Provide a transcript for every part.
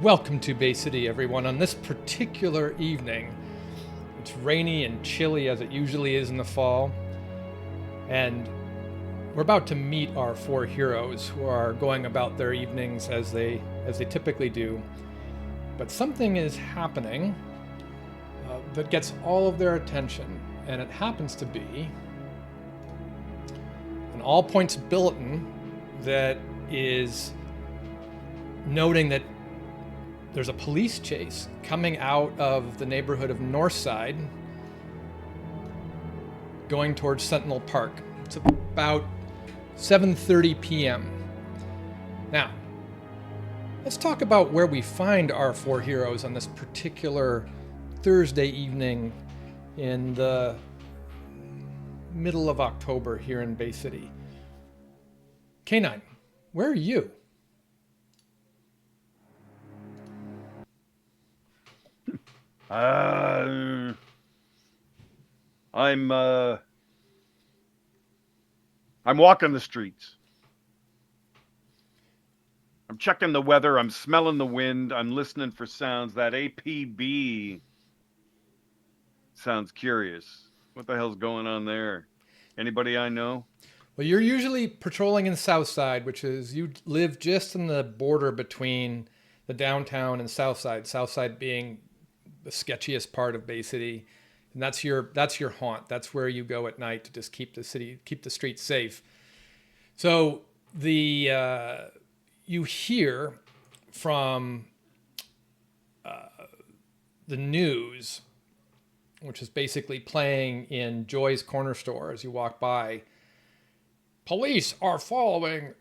Welcome to Bay City, everyone. On this particular evening, it's rainy and chilly as it usually is in the fall, and we're about to meet our four heroes who are going about their evenings as they typically do. But something is happening that gets all of their attention, and it happens to be an all points bulletin that is noting that there's a police chase coming out of the neighborhood of Northside going towards Sentinel Park. It's about 7:30 p.m. Now, let's talk about where we find our four heroes on this particular Thursday evening in the middle of October here in Bay City. K9, where are you? I'm walking the streets. I'm checking the weather. I'm smelling the wind. I'm listening for sounds. That APB sounds curious. What the hell's going on there? Anybody I know? Well, you're usually patrolling in the South Side, which is you live just in the border between the downtown and South Side. South Side being the sketchiest part of Bay City, and that's your haunt. That's where you go at night to just keep the streets safe. So you hear from the news, which is basically playing in Joy's corner store as you walk by. Police are following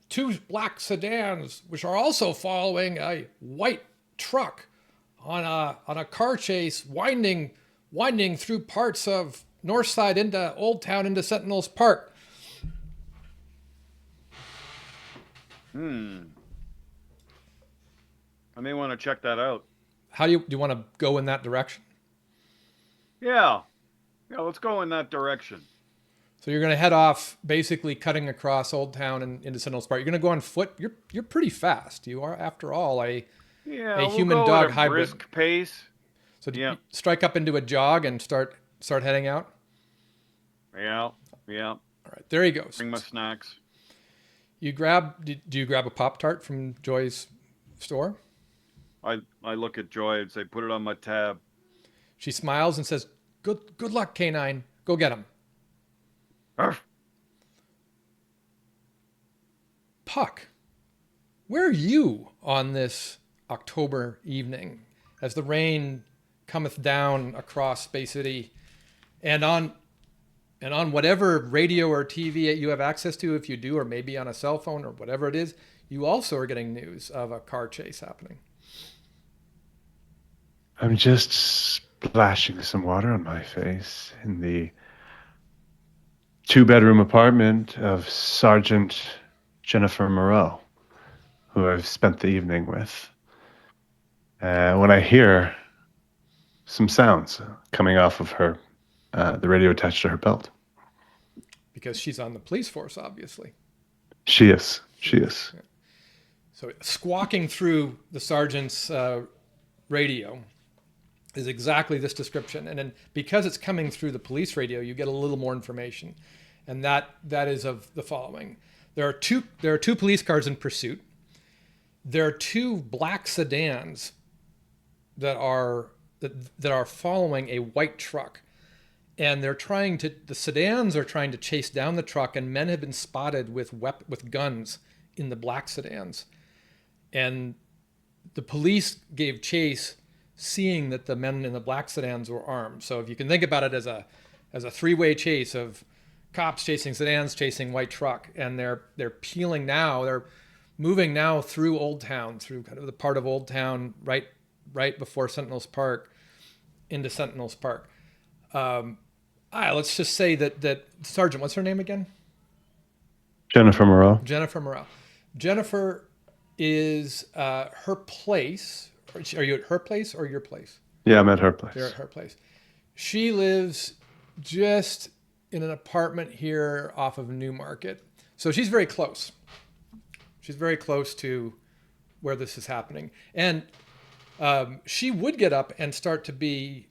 two black sedans, which are also following a white truck on a car chase, winding through parts of Northside into Old Town into Sentinels Park. I may want to check that out. How do you want to go in that direction? Yeah, let's go in that direction. So you're going to head off, basically cutting across Old Town and into Sentinels Park. You're going to go on foot. You're pretty fast. You are, after all, a human we'll go dog at a hybrid. brisk pace. So you strike up into a jog and start heading out. Yeah. All right, there he goes. Bring my snacks. Do you grab a Pop-Tart from Joy's store? I look at Joy and say, put it on my tab. She smiles and says, Good luck, K9. Go get him. Arf. Puck, where are you on this October evening as the rain cometh down across Bay City and on whatever radio or TV you have access to, if you do, or maybe on a cell phone or whatever it is, you also are getting news of a car chase happening. I'm just splashing some water on my face in the two-bedroom apartment of Sergeant Jennifer Moreau, who I've spent the evening with. When I hear some sounds coming off of her, the radio attached to her belt. Because she's on the police force, obviously. She is. Yeah. So squawking through the sergeant's radio is exactly this description. And then because it's coming through the police radio, you get a little more information. And that is of the following. There are two police cars in pursuit. There are two black sedans that are following a white truck. And the sedans are trying to chase down the truck, and men have been spotted with guns in the black sedans. And the police gave chase, seeing that the men in the black sedans were armed. So if you can think about it as a three-way chase of cops chasing sedans, chasing white truck, and they're peeling now. They're moving now through Old Town, through kind of the part of Old Town right before Sentinels Park, into Sentinels Park. Let's just say that Sergeant, what's her name again? Jennifer Moreau. Jennifer is her place. Are you at her place or your place? Yeah, I'm at her place. You're at her place. She lives just in an apartment here off of Newmarket. So she's very close. She's very close to where this is happening. And she would get up and start to be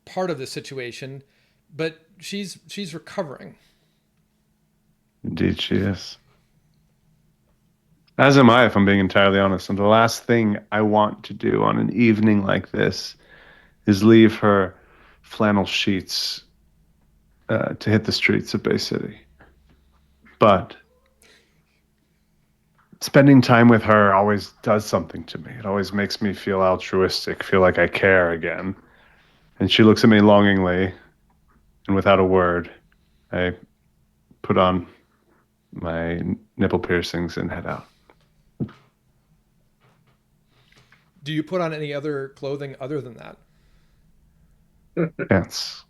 part of the situation, but she's recovering. Indeed, she is. As am I, if I'm being entirely honest. And the last thing I want to do on an evening like this is leave her flannel sheets to hit the streets of Bay City. But spending time with her always does something to me. It always makes me feel altruistic, feel like I care again. And she looks at me longingly, and without a word, I put on my nipple piercings and head out. Do you put on any other clothing other than that? Pants.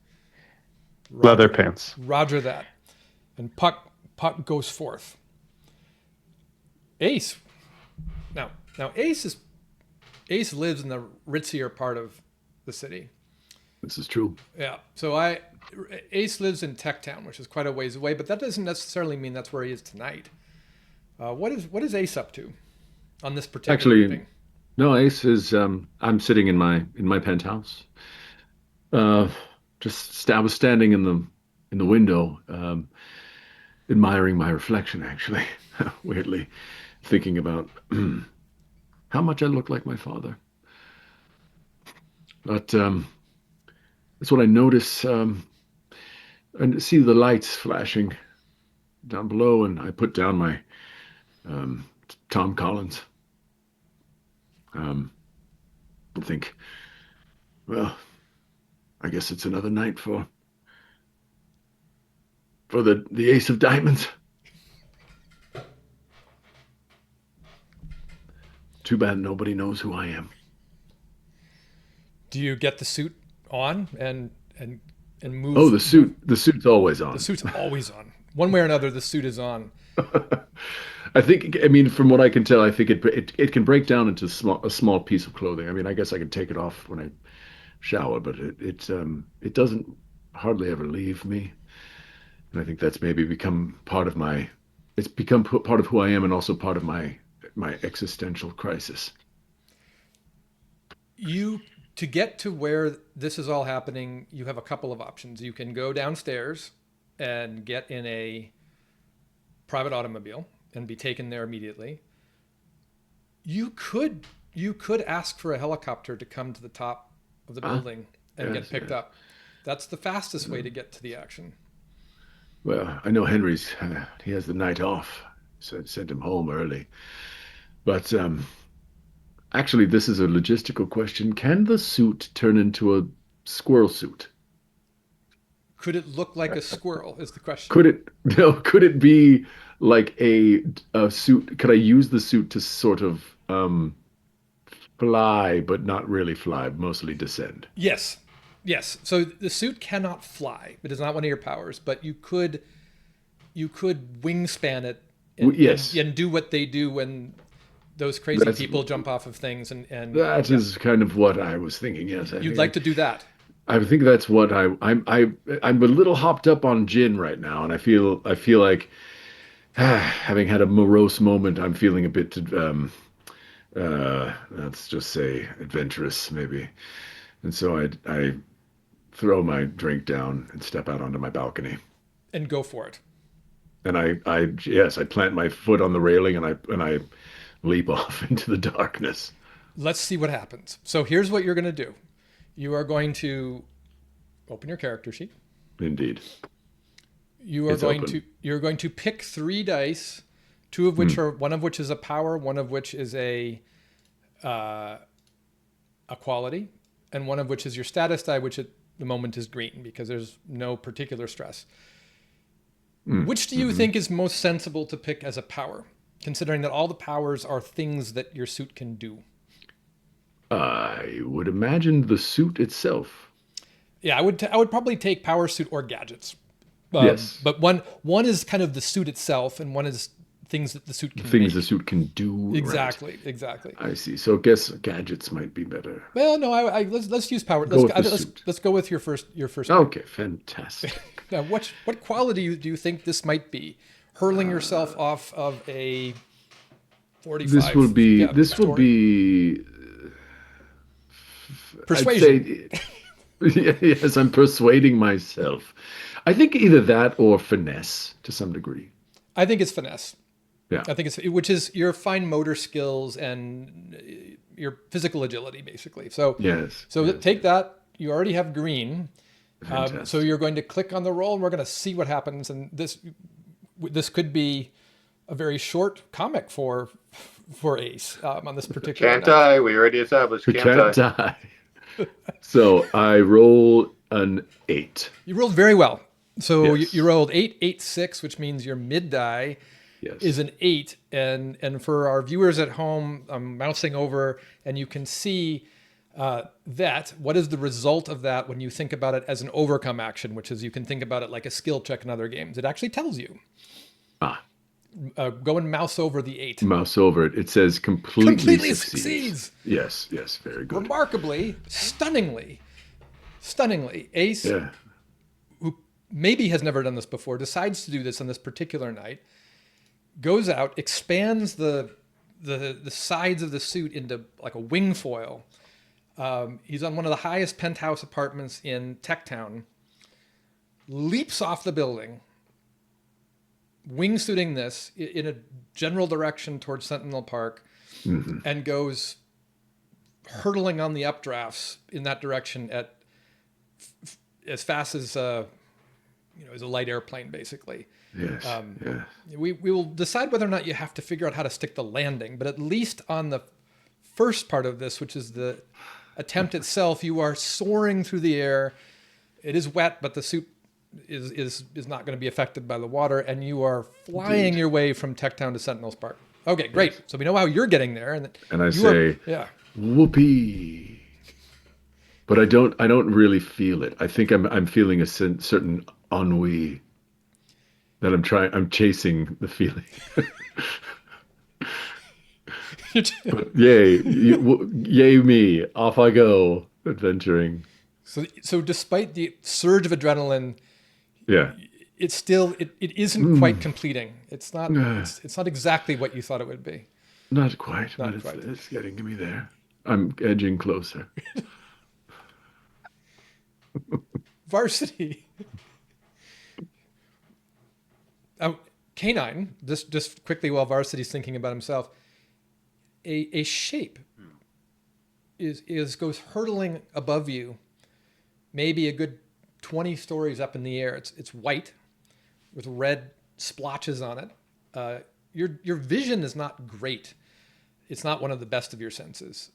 Roger, Leather pants. Roger that. And Puck goes forth. Ace. Now Ace lives in the ritzier part of the city. This is true. Yeah. So Ace lives in Tech Town, which is quite a ways away, but that doesn't necessarily mean that's where he is tonight. What is Ace up to on this particular evening? No, Ace is. I'm sitting in my penthouse. I was standing in the window, admiring my reflection. Actually, weirdly, thinking about how much I look like my father. But that's what I notice. And see the lights flashing down below, and I put down my Tom Collins. I think, well, I guess it's another night for the Ace of Diamonds. Too bad nobody knows who I am. Do you get the suit on and move? Oh, the suit's always on. The suit's always on. One way or another, the suit is on. I mean, from what I can tell, I think it can break down into a small piece of clothing. I mean, I guess I can take it off when I shower, but it doesn't hardly ever leave me. And I think that's maybe become part of who I am, and also part of my existential crisis. To get to where this is all happening, you have a couple of options. You can go downstairs and get in a private automobile and be taken there immediately. You could ask for a helicopter to come to the top of the building and get picked up. That's the fastest way to get to the action. Well, I know Henry's. He has the night off, so I sent him home early. But actually, this is a logistical question. Can the suit turn into a squirrel suit? Could it look like a squirrel is the question. Could it be like a suit? Could I use the suit to sort of fly, but not really fly, mostly descend? Yes. So the suit cannot fly. It is not one of your powers, but you could wingspan it and do what they do when those crazy people jump off of things and that is kind of what I was thinking. Yes, you'd like to do that. I think that's what I'm a little hopped up on gin right now, and I feel like having had a morose moment, I'm feeling a bit let's just say adventurous maybe. And so I throw my drink down and step out onto my balcony and go for it. And I plant my foot on the railing and I leap off into the darkness. Let's see what happens. So here's what you're going to do. You are going to open your character sheet. Indeed. You're going to pick 3 dice, one of which is a power, one of which is a quality, and one of which is your status die, which at the moment is green because there's no particular stress. Which do you think is most sensible to pick as a power, considering that all the powers are things that your suit can do? I would imagine the suit itself. Yeah, I would probably take power suit or gadgets. Yes. But one is kind of the suit itself, and one is things that the suit can Things make. the suit can do. Exactly, right. exactly. I see. So I guess gadgets might be better. Well, no, let's use power. Let's go with your first. Okay, fantastic. Now, what quality do you think this might be? Hurling yourself off of a 45. This will be. Yeah, This will story. be. I'd Persuasion. say. Yes, I'm persuading myself. I think either that or finesse to some degree. I think it's finesse. Yeah. I think which is your fine motor skills and your physical agility, basically. So, Yes. so yes, take that. You already have green. Fantastic. So you're going to click on the roll, and we're going to see what happens. And this could be a very short comic for Ace on this particular Can't night. die. We already established. We Can't can't die. die. So I roll an 8. You rolled very well. So Yes. you rolled 8, 8, 6, which means your mid die Yes. is an 8. And for our viewers at home, I'm mousing over, and you can see that. What is the result of that when you think about it as an overcome action, which is you can think about it like a skill check in other games. It actually tells you. Ah, Go and mouse over the 8. mouse over it. It says completely succeeds. Yes. Yes. Very good. Remarkably, stunningly, Ace, Yeah. who maybe has never done this before, decides to do this on this particular night, goes out, expands the sides of the suit into like a wing foil. He's on one of the highest penthouse apartments in Techtown, leaps off the building, wingsuiting this in a general direction towards Sentinel Park, and goes hurtling on the updrafts in that direction at as fast as as a light airplane, basically. Yes. Yeah. We will decide whether or not you have to figure out how to stick the landing, but at least on the first part of this, which is the attempt itself, you are soaring through the air. It is wet, but the suit is not going to be affected by the water, and you are flying your way from Techtown to Sentinels Park. Okay, great. Yes. So we know how you're getting there, and I say, whoopee. But I don't really feel it. I think I'm feeling a certain ennui that I'm chasing the feeling. But yay me, off I go adventuring. So despite the surge of adrenaline, yeah, it's still it isn't quite completing. It's not it's not exactly what you thought it would be. Not quite, but it's getting me there. I'm edging closer. Varsity. Canine, just quickly while Varsity's thinking about himself, a shape goes hurtling above you, maybe a good 20 stories up in the air. It's white with red splotches on it. Your vision is not great. It's not one of the best of your senses.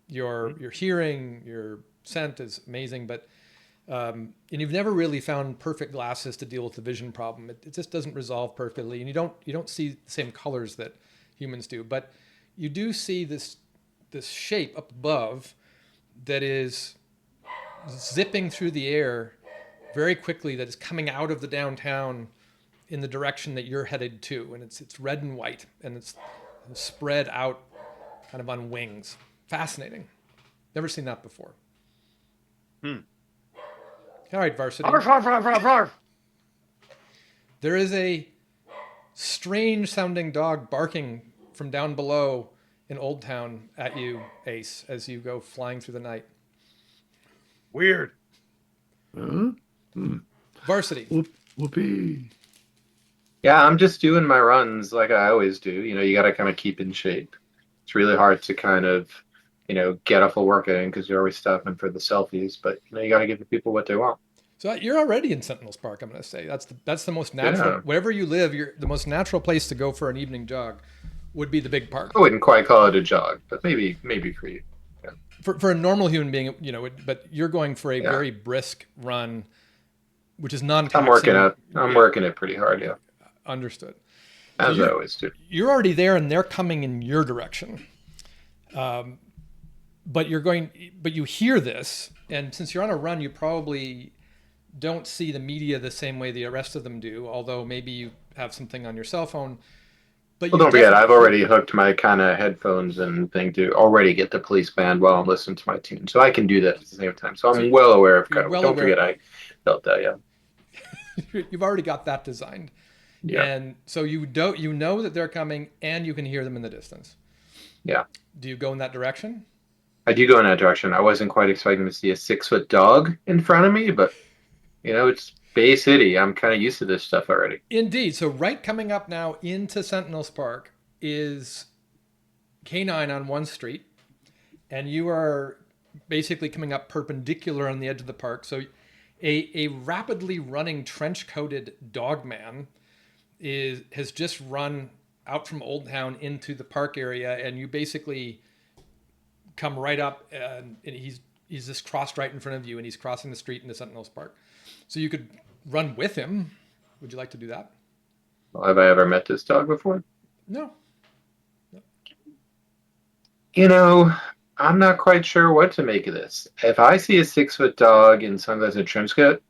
Your hearing, your scent is amazing, but and you've never really found perfect glasses to deal with the vision problem. It just doesn't resolve perfectly, and you don't see the same colors that humans do. But you do see this shape up above that is zipping through the air very quickly, that is coming out of the downtown in the direction that you're headed to, and it's red and white, and it's spread out kind of on wings. Fascinating. Never seen that before. All right, Varsity. Arf, arf, arf, arf, arf. There is a strange sounding dog barking from down below in Old Town at you, Ace, as you go flying through the night. Weird. Varsity. Whoopee. Yeah, I'm just doing my runs like I always do. You got to kind of keep in shape. It's really hard to kind of, get a full workout in because you're always stopping for the selfies. But you got to give the people what they want. So you're already in Sentinels Park, I'm going to say. That's the most natural. Yeah. Wherever you live, the most natural place to go for an evening jog would be the big park. I wouldn't quite call it a jog, but maybe for you. Yeah. For a normal human being, but you're going for a very brisk run, which is non-taxing. I'm working it pretty hard, yeah. Understood. As I always do. You're already there, and they're coming in your direction. But you hear this, and since you're on a run, you probably don't see the media the same way the rest of them do, although maybe you have something on your cell phone. But don't forget, I've already hooked my kind of headphones and thing to already get the police band while I'm listening to my tune. So I can do that at the same time. So I'm well aware of don't forget I felt that, yeah. You've already got that designed. Yeah. And so you know that they're coming, and you can hear them in the distance. Yeah. Do you go in that direction? I do go in that direction. I wasn't quite expecting to see a 6 foot dog in front of me, but it's Bay City. I'm kind of used to this stuff already. Indeed. So right coming up now into Sentinels Park is K9 on one street, and you are basically coming up perpendicular on the edge of the park. So a rapidly running trench coated dog man has just run out from Old Town into the park area, and you basically come right up, and he's just crossed right in front of you, and he's crossing the street into Sentinels Park. So you could run with him. Would you like to do that? Well, have I ever met this dog before? No. I'm not quite sure what to make of this. If I see a 6 foot dog in sunglasses and trench coat,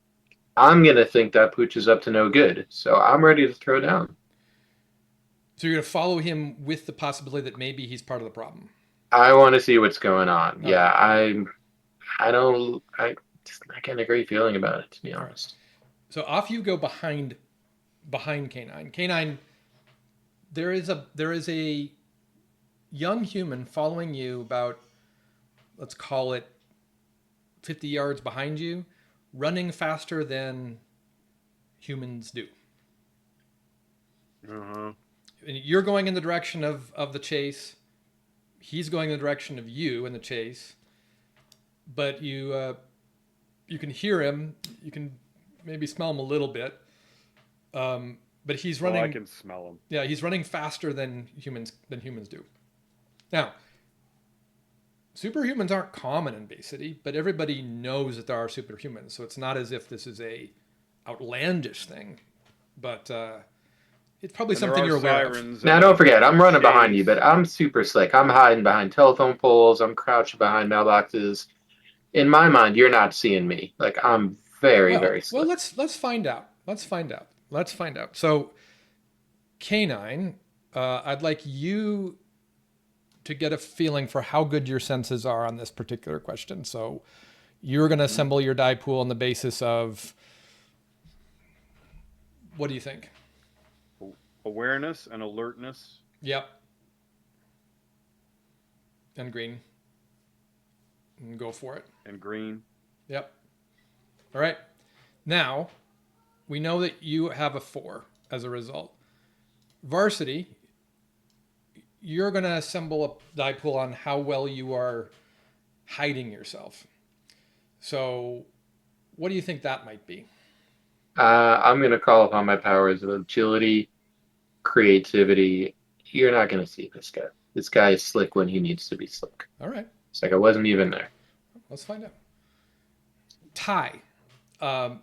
I'm gonna think that pooch is up to no good. So I'm ready to throw down. So you're going to follow him with the possibility that maybe he's part of the problem. I want to see what's going on. Okay. Yeah, I just not getting a great feeling about it, to be honest. So off you go behind K9. K9, there is a young human following you about, let's call it 50 yards behind you, running faster than humans do. Uh-huh. And you're going in the direction of the chase. He's going in the direction of you in the chase. But you can hear him. You can maybe smell him a little bit. But he's running. I can smell him. Yeah, he's running faster than humans do. Now, superhumans aren't common in Bay City, but everybody knows that there are superhumans. So it's not as if this is a outlandish thing, but it's probably And there something are you're aware of. sirens Now, and don't forget, I'm running behind skates. you, but I'm super slick. I'm hiding behind telephone poles. I'm crouching behind mailboxes. In my mind, you're not seeing me. Like I'm very, very Well, slick. let's find out. Let's find out. So, K9, I'd like you to get a feeling for how good your senses are on this particular question. So, you're going to assemble your die pool on the basis of, what do you think? Awareness and alertness. Yep. And green. And go for it. And green. Yep. All right. Now, we know that you have a 4 as a result. Varsity, you're going to assemble a die pool on how well you are hiding yourself. So, what do you think that might be? I'm going to call upon my powers of agility, creativity. You're not going to see this guy. This guy is slick when he needs to be slick. All right. It's like I wasn't even there. Let's find out. Ty. I'm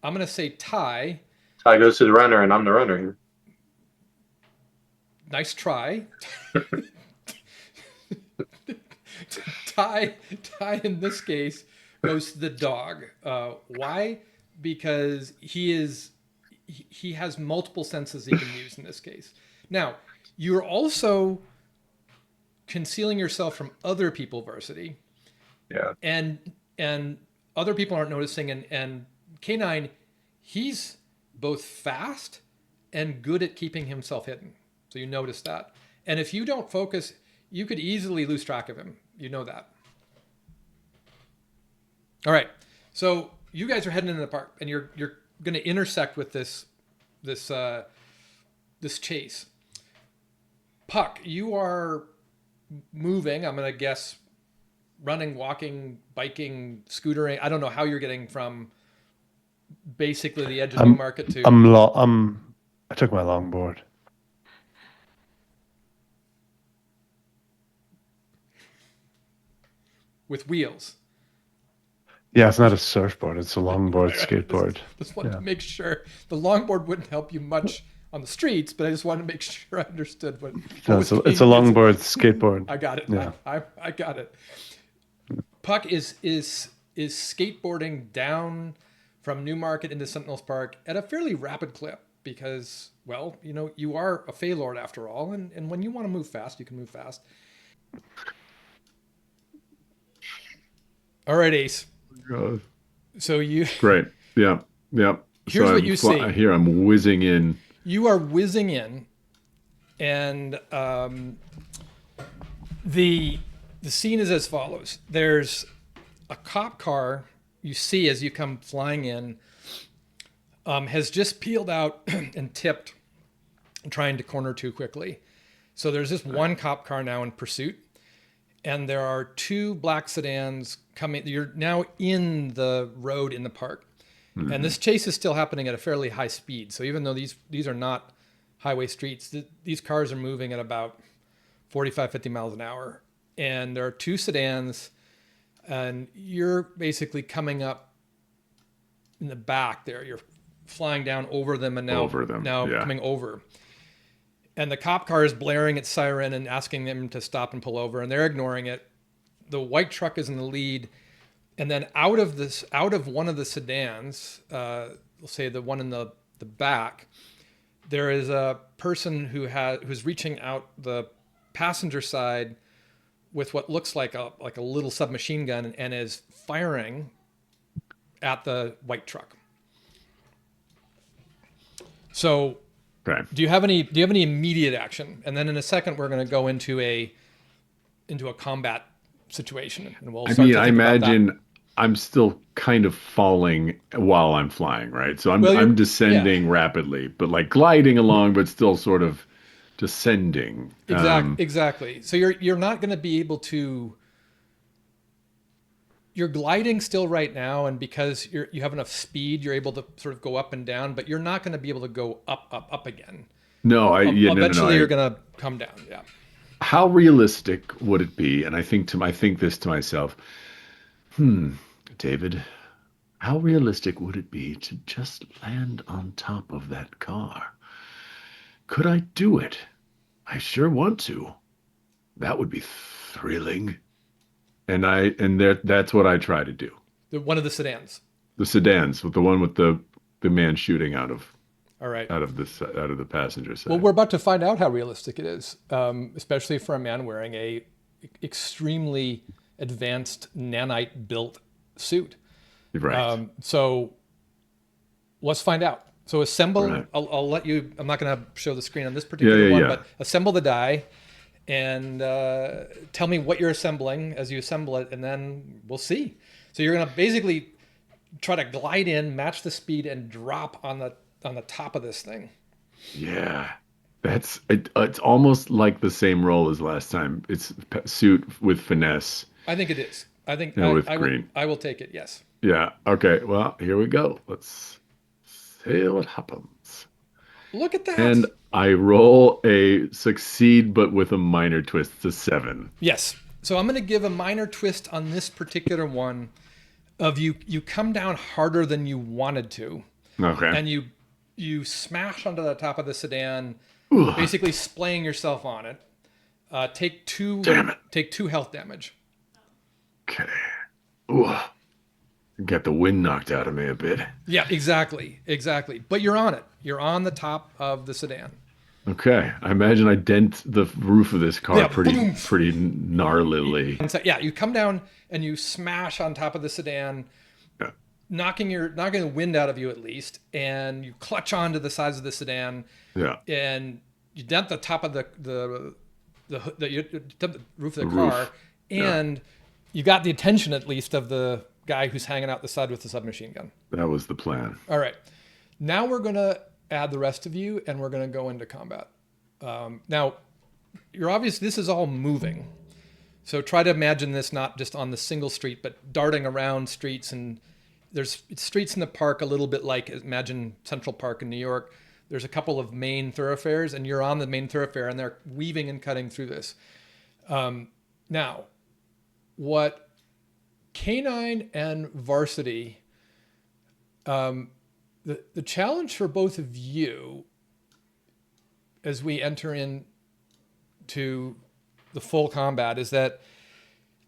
going to say Ty. Ty goes to the runner, and I'm the runner here. Nice try. Ty in this case goes to the dog. Why? Because he has multiple senses he can use in this case. Now, you're also concealing yourself from other people, Varsity. Yeah. And other people aren't noticing. And K9, he's both fast and good at keeping himself hidden. So you notice that. And if you don't focus, you could easily lose track of him. You know that. All right. So you guys are heading into the park, and you're going to intersect with this chase. Puck, you are moving. I'm going to guess running, walking, biking, scootering. I don't know how you're getting from basically the edge of Newmarket to. I took my longboard. With wheels. Yeah, it's not a surfboard. It's a longboard skateboard. Just wanted to make sure. The longboard wouldn't help you much on the streets, but I just wanted to make sure I understood what No, was it's being a used. longboard skateboard. I got it. Yeah. I got it. Puck is skateboarding down from Newmarket into Sentinels Park at a fairly rapid clip because, well, you are a Feylord after all, and when you want to move fast, you can move fast. All right, Ace. So you Great. Yeah. Yeah. Here's what you see. Here I'm whizzing in. You are whizzing in, and the scene is as follows. There's a cop car you see as you come flying in, has just peeled out and tipped, trying to corner too quickly. So there's just one cop car now in pursuit, and there are two black sedans coming. You're now in the road in the park, and this chase is still happening at a fairly high speed. So even though these are not highway streets, these cars are moving at about 45, 50 miles an hour. And there are two sedans, and you're basically coming up in the back there. You're flying down over them and now coming over. And the cop car is blaring its siren and asking them to stop and pull over, and they're ignoring it. The white truck is in the lead. And then out of one of the sedans, we'll say the one in the back, there is a person who's reaching out the passenger side with what looks like a little submachine gun and is firing at the white truck. So, Okay. do you have any immediate action? And then in a second, we're going to go into a combat situation, and we'll. I imagine I'm still kind of falling while I'm flying, right? So I'm descending rapidly, but like gliding along, but still sort of descending. Exactly. So you're not going to be able to. You're gliding still right now, and because you have enough speed, you're able to sort of go up and down, but you're not going to be able to go up again. No, eventually you're going to come down. Yeah. How realistic would it be? And I think this to myself, David, how realistic would it be to just land on top of that car? Could I do it? I sure want to. That would be thrilling. And that's what I try to do. One of the sedans. The sedans, with the one with the man shooting out of. All right. Out of the passenger side. Well, we're about to find out how realistic it is, especially for a man wearing a extremely advanced nanite built suit. Right. So let's find out. So assemble. Right. I'll let you. I'm not going to show the screen on this particular one, yeah. but assemble the die, and tell me what you're assembling as you assemble it, and then we'll see. So you're going to basically try to glide in, match the speed, and drop on the top of this thing. Yeah, that's it. It's almost like the same role as last time. It's suit with finesse. I think it is. I think green. I will take it. Yes. Yeah. Okay. Well, here we go. Let's see what happens. Look at that. And I roll a succeed, but with a minor twist. It's a 7. Yes. So I'm going to give a minor twist on this particular one. Of you come down harder than you wanted to. Okay. And you smash onto the top of the sedan, Ooh. basically splaying yourself on it. Take 2 health damage. Okay. Ooh. Got the wind knocked out of me a bit. Yeah, exactly. But you're on it. You're on the top of the sedan. Okay. I imagine I dent the roof of this car pretty gnarlily. And so, you come down and you smash on top of the sedan, knocking the wind out of you at least, and you clutch onto the sides of the sedan. Yeah. And you dent the top of the roof of the car, and you got the attention at least of the guy who's hanging out the side with the submachine gun. That was the plan. All right. Now we're going to add the rest of you, and we're going to go into combat. Now, this is all moving. So try to imagine this not just on the single street, but darting around streets. And there's streets in the park a little bit like, imagine Central Park in New York. There's a couple of main thoroughfares, and you're on the main thoroughfare, and they're weaving and cutting through this. Now, what K9 and Varsity, the challenge for both of you as we enter into the full combat is that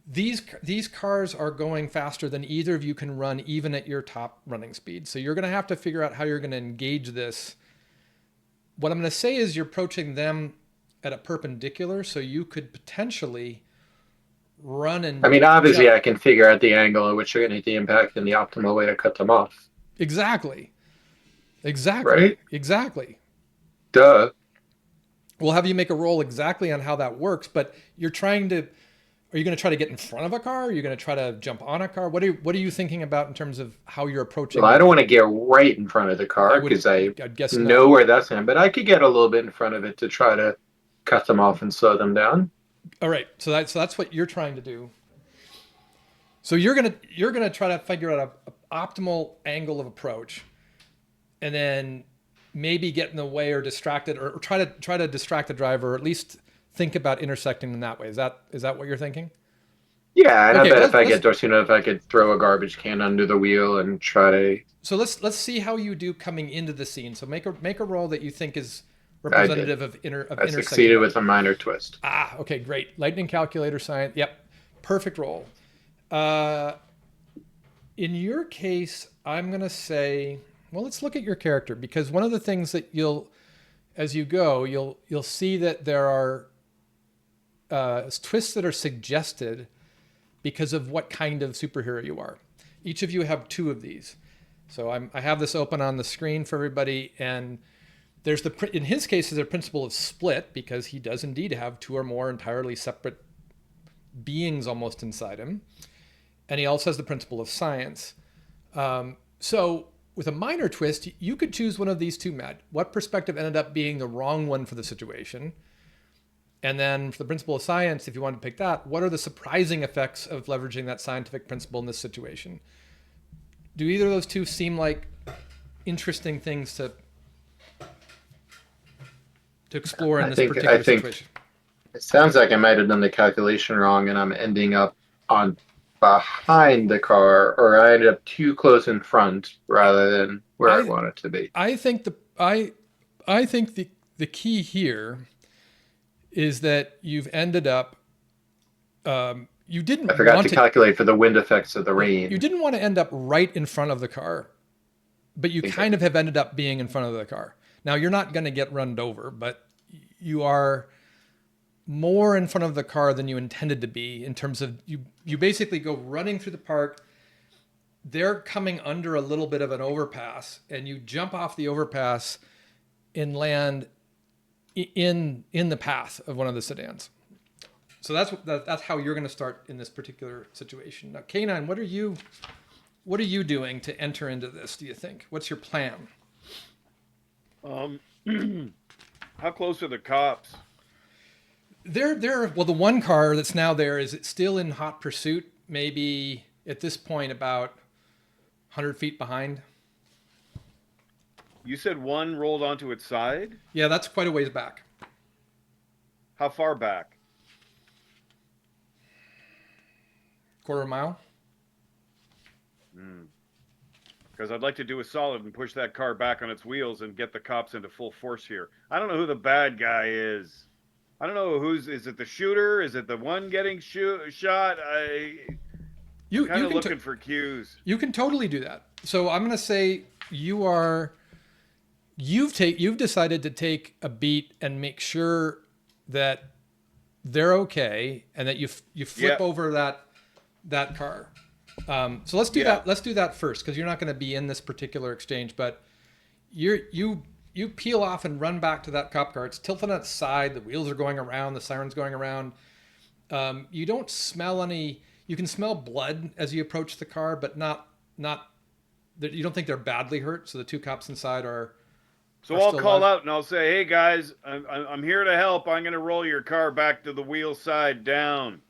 these cars are going faster than either of you can run, even at your top running speed. So you're going to have to figure out how you're going to engage this. What I'm going to say is you're approaching them at a perpendicular, so you could potentially run and... I mean, obviously I can figure out the angle at which you're going to hit the impact and the optimal way to cut them off. Exactly. Right? Exactly. Duh. We'll have you make a roll exactly on how that works, but you're trying to. Are you going to try to get in front of a car? Are you going to try to jump on a car? What are you thinking about in terms of how you're approaching? Well, I don't want to get right in front of the I car would. because I I'd guess know no. where that's going. But I could get a little bit in front of it to try to cut them off and slow them down. All right. So that's what you're trying to do. So you're gonna try to figure out a optimal angle of approach, and then maybe get in the way or distracted, or try to distract the driver, or at least think about intersecting in that way. Is that what you're thinking? Yeah, and I Okay. bet if Let's I let's get Dorsino, if I could throw a garbage can under the wheel and try to, so let's see how you do coming into the scene. So make a roll that you think is I did. representative of I intersecting. succeeded with a minor twist. Okay, great. Lightning calculator science. Yep, perfect roll. Uh, in your case, I'm gonna say, well, let's look at your character, because one of the things that as you go, you'll see that there are twists that are suggested because of what kind of superhero you are. Each of you have two of these. So I have this open on the screen for everybody, and there's in his case, there's a principle of split, because he does indeed have two or more entirely separate beings almost inside him. And he also has the principle of science. So with a minor twist, you could choose one of these two, Matt. What perspective ended up being the wrong one for the situation? And then for the principle of science, if you want to pick that, what are the surprising effects of leveraging that scientific principle in this situation? Do either of those two seem like interesting things to explore in this particular situation? It sounds like I might have done the calculation wrong and I'm ending up on behind the car, or I ended up too close in front rather than where I want it to be. I think the key here is that you've ended up you didn't I forgot want to calculate for the wind effects of the rain. You didn't want to end up right in front of the car, but you kind of have ended up being in front of the car. Now, you're not going to get run over, but you are more in front of the car than you intended to be, in terms of you basically go running through the park. They're coming under a little bit of an overpass, and you jump off the overpass and land in the path of one of the sedans. So that's how you're going to start in this particular situation. Now, K9, what are you doing to enter into this, do you think? What's your plan? How close are the cops? Well, the one car that's now there, is it still in hot pursuit? Maybe at this point about 100 feet behind. You said one rolled onto its side? Yeah, that's quite a ways back. How far back? Quarter of a mile. Because I'd like to do a solid and push that car back on its wheels and get the cops into full force here. I don't know who the bad guy is. I don't know is it the shooter? Is it the one getting shot? I'm kind of looking for cues. You can totally do that. So I'm going to say you've decided to take a beat and make sure that they're okay, and that you flip over that car. So let's do that. Let's do that first, because you're not going to be in this particular exchange. But you peel off and run back to that cop car. It's tilted on its side. The wheels are going around. The siren's going around. You don't smell any. You can smell blood as you approach the car, but not. You don't think they're badly hurt. So the two cops inside are. So I'll call out and I'll say, "Hey guys, I'm here to help. I'm going to roll your car back to the wheel side down."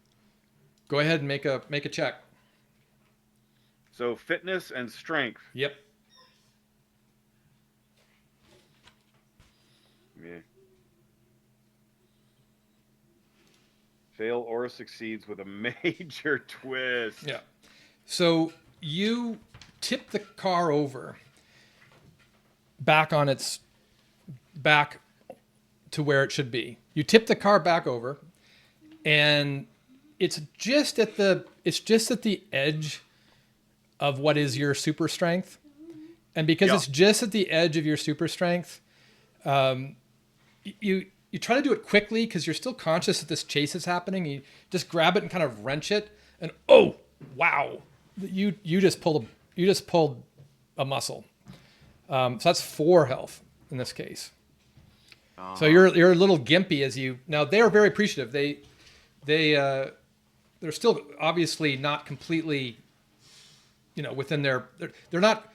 Go ahead and make a check. So fitness and strength. Yep. Yeah. Fail or succeeds with a major twist. Yeah. So you tip the car over back on its back to where it should be. You tip the car back over, and it's just at the edge of what is your super strength. And because it's just at the edge of your super strength, you try to do it quickly, because you're still conscious that this chase is happening. You just grab it and kind of wrench it, and oh wow, you just pulled a muscle. So that's 4 health in this case. So you're a little gimpy as you now. They are very appreciative. They're still obviously not completely, within their. They're not.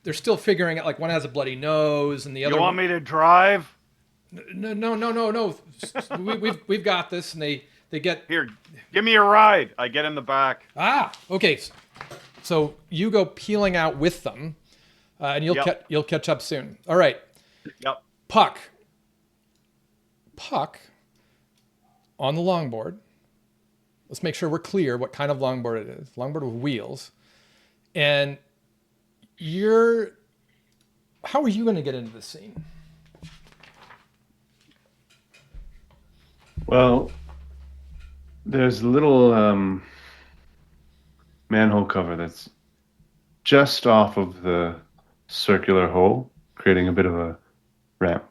They're still figuring out. Like one has a bloody nose, and the other. You want me to drive? No. We've got this, and they get. Here, give me a ride. I get in the back. Okay. So you go peeling out with them, and you'll catch up soon. All right. Yep. Puck on the longboard. Let's make sure we're clear what kind of longboard it is. Longboard with wheels. And how are you going to get into this scene? Well, there's a little manhole cover that's just off of the circular hole, creating a bit of a ramp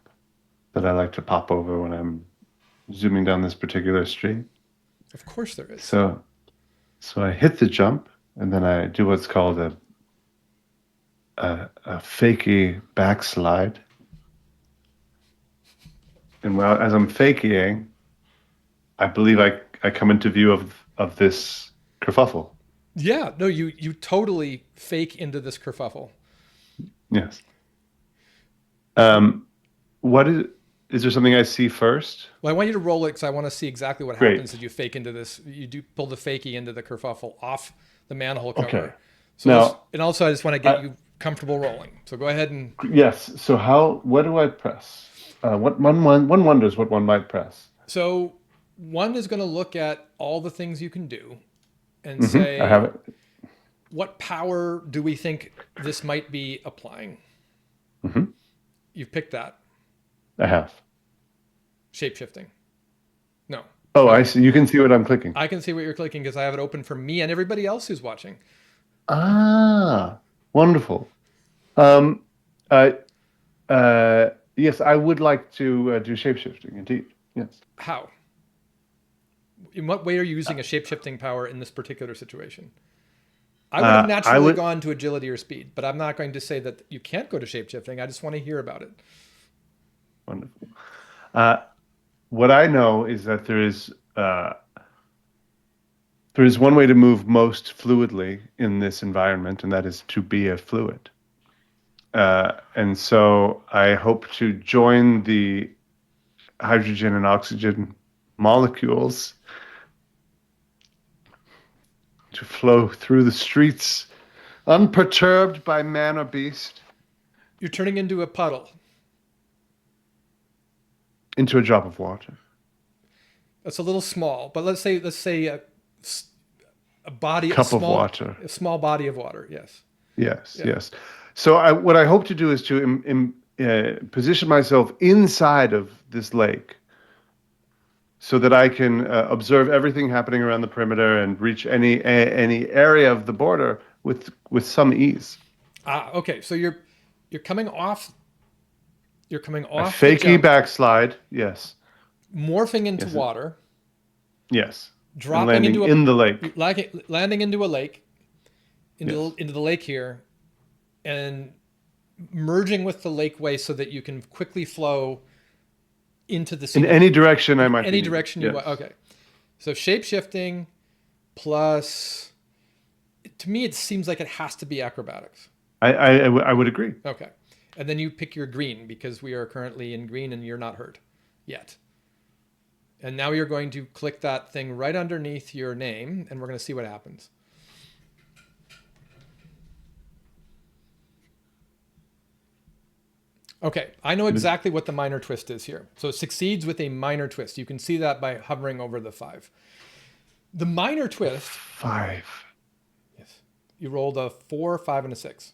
that I like to pop over when I'm zooming down this particular street. Of course there is. So I hit the jump, and then I do what's called a fakey backslide. And as I'm faking, I believe I come into view of this kerfuffle. Yeah, no, you totally fake into this kerfuffle. Yes. What is there something I see first? Well, I want you to roll it because I want to see exactly what Great. happens as you fake into this. You do pull the fakie into the kerfuffle off the manhole cover. Okay. So Now, and also I just want to get you comfortable rolling. So go ahead and. Yes. So what do I press? One wonders what one might press. So one is going to look at all the things you can do and say, I have it. What power do we think this might be applying? Mm-hmm. You've picked that. I have. Shapeshifting. No. Oh, I see. You can see what I'm clicking. I can see what you're clicking because I have it open for me and everybody else who's watching. Wonderful. Yes, I would like to do shapeshifting, indeed. Yes. How? In what way are you using a shapeshifting power in this particular situation? I would have naturally gone to agility or speed, but I'm not going to say that you can't go to shapeshifting. I just want to hear about it. Wonderful. What I know is that there is one way to move most fluidly in this environment, and that is to be a fluid. And so I hope to join the hydrogen and oxygen molecules to flow through the streets unperturbed by man or beast. You're turning into a puddle. Into a drop of water. That's a little small, but let's say a body, Cup of water. A small body of water. Yes. Yes. Yeah. Yes. So what I hope to do is to position myself inside of this lake, so that I can observe everything happening around the perimeter and reach any area of the border with some ease. Okay. So you're coming off. You're coming off. A fakey backslide. Yes. Morphing into water. Yes. Dropping into in the lake. Landing into a lake. Into the lake here, and merging with the lakeway so that you can quickly flow into the sea. In any direction I might. Any direction you want. Okay. So shape-shifting plus, to me, it seems like it has to be acrobatics. I would agree. Okay. And then you pick your green because we are currently in green and you're not hurt yet. And now you're going to click that thing right underneath your name and we're going to see what happens. Okay, I know exactly what the minor twist is here. So it succeeds with a minor twist. You can see that by hovering over the 5. The minor twist... 5. Yes. You rolled a 4, 5, and a 6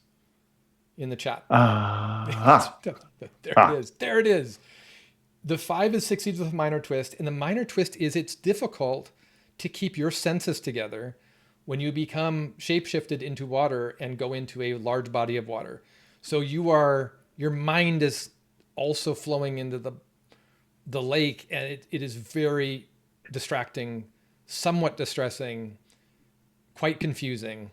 in the chat. There it is. There it is. The 5 succeeds with a minor twist, and the minor twist is it's difficult to keep your senses together when you become shapeshifted into water and go into a large body of water. So your mind is also flowing into the lake, and it is very distracting, somewhat distressing, quite confusing.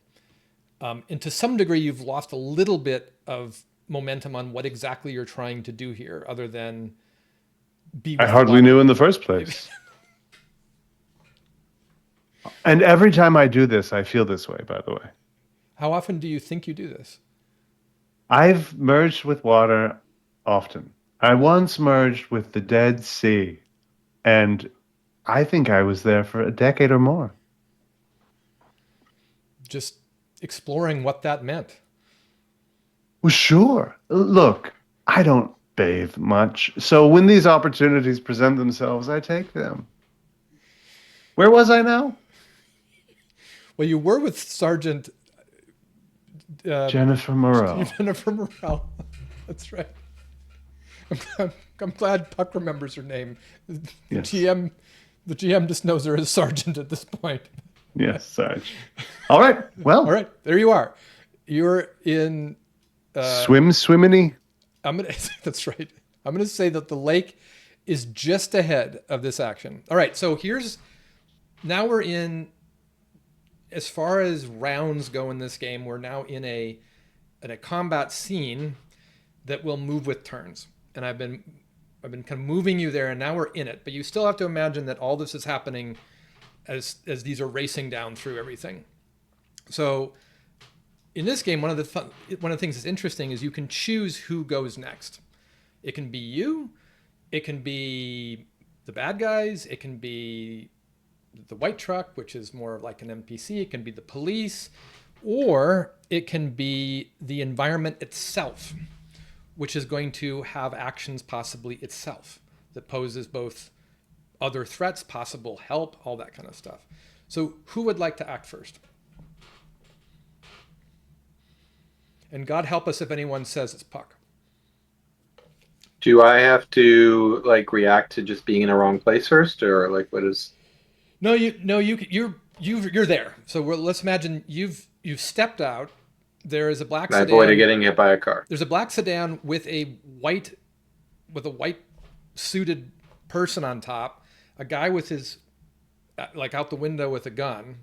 And to some degree, you've lost a little bit of momentum on what exactly you're trying to do here, other than be I with the hardly water. knew in the first place. And every time I do this, I feel this way, by the way. How often do you think you do this? I've merged with water often. I once merged with the Dead Sea, and I think I was there for a decade or more. Just exploring what that meant. Well, sure. Look, I don't bathe much, so when these opportunities present themselves, I take them. Where was I now? Well, you were with Sergeant Jennifer Moreau. Jennifer Morrell. That's right. I'm glad Puck remembers her name. The Yes. the GM just knows her as Sergeant at this point. Yes, Sarge. All right. Well, All right, there you are. You're in. swimminy. I'm gonna. That's right. I'm gonna say that the lake is just ahead of this action. All right. So now we're in. As far as rounds go in this game, we're now in a combat scene that will move with turns, and I've been kind of moving you there, and now we're in it. But you still have to imagine that all this is happening as these are racing down through everything. So in this game, one of the things that's interesting is you can choose who goes next. It can be you, it can be the bad guys, it can be the white truck, which is more like an NPC, it can be the police, or it can be the environment itself, which is going to have actions possibly itself that poses both other threats, possible help, all that kind of stuff. So who would like to act first? And God help us if anyone says it's Puck. Do I have to like react to just being in the wrong place first, or like what is? You're there. So let's imagine you've stepped out. There is a black I sedan. avoided getting hit by a car. There's a black sedan with a white suited person on top, a guy with his like out the window with a gun.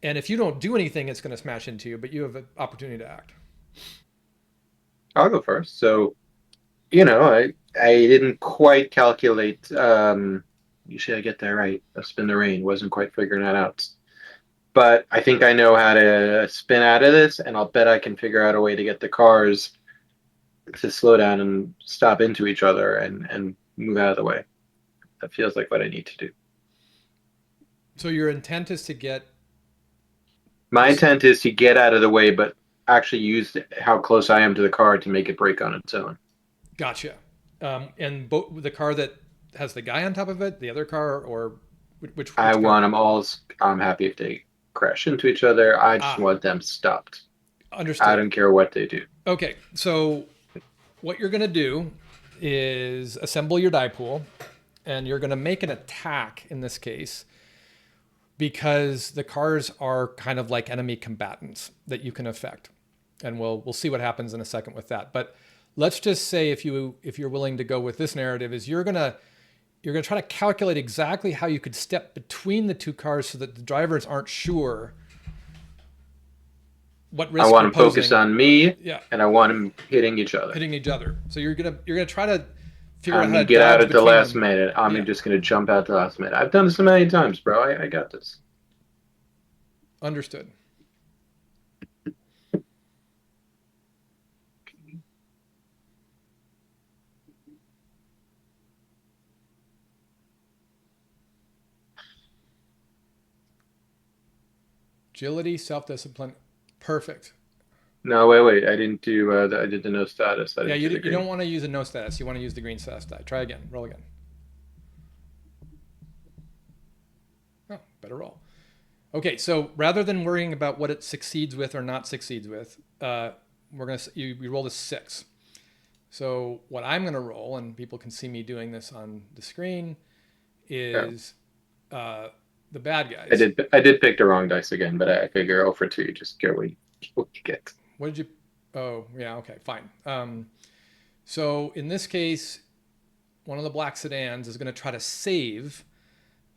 And if you don't do anything, it's going to smash into you, but you have an opportunity to act. I'll go first. So, I didn't quite calculate. Usually I get that right. A spin the rain. Wasn't quite figuring that out. But I think I know how to spin out of this, and I'll bet I can figure out a way to get the cars to slow down and stop into each other and move out of the way. That feels like what I need to do. So your intent is to get. My intent is to get out of the way, but actually use how close I am to the car to make it brake on its own. Gotcha. And the car that has the guy on top of it, the other car, or which I car? want them all. I'm happy if they crash into each other. I just Ah. want them stopped. Understood. I don't care what they do. Okay, so what you're going to do is assemble your die pool, and you're going to make an attack in this case because the cars are kind of like enemy combatants that you can affect, and we'll see what happens in a second with that. But let's just say if you're willing to go with this narrative, is you're gonna try to calculate exactly how you could step between the two cars so that the drivers aren't sure what risk I want you're them focused posing. on me, Yeah. and I want them hitting each other. Hitting each other. So you're gonna try to figure out I'm how gonna to get out dodge at the between last them. minute. I'm Yeah. just gonna jump out the last minute. I've done this so many times, bro. I got this. Understood. Agility, self-discipline, perfect. No, wait. I didn't do. I did the no status. Yeah, you don't want to use a no status. You want to use the green status die. Try again. Roll again. Oh, better roll. Okay, so rather than worrying about what it succeeds with or not succeeds with, you roll a 6. So what I'm gonna roll, and people can see me doing this on the screen, is the bad guys. I did pick the wrong dice again, but I figure 0 for 2. You just get what you get. What did you? Oh, yeah. Okay, fine. So in this case, one of the black sedans is going to try to save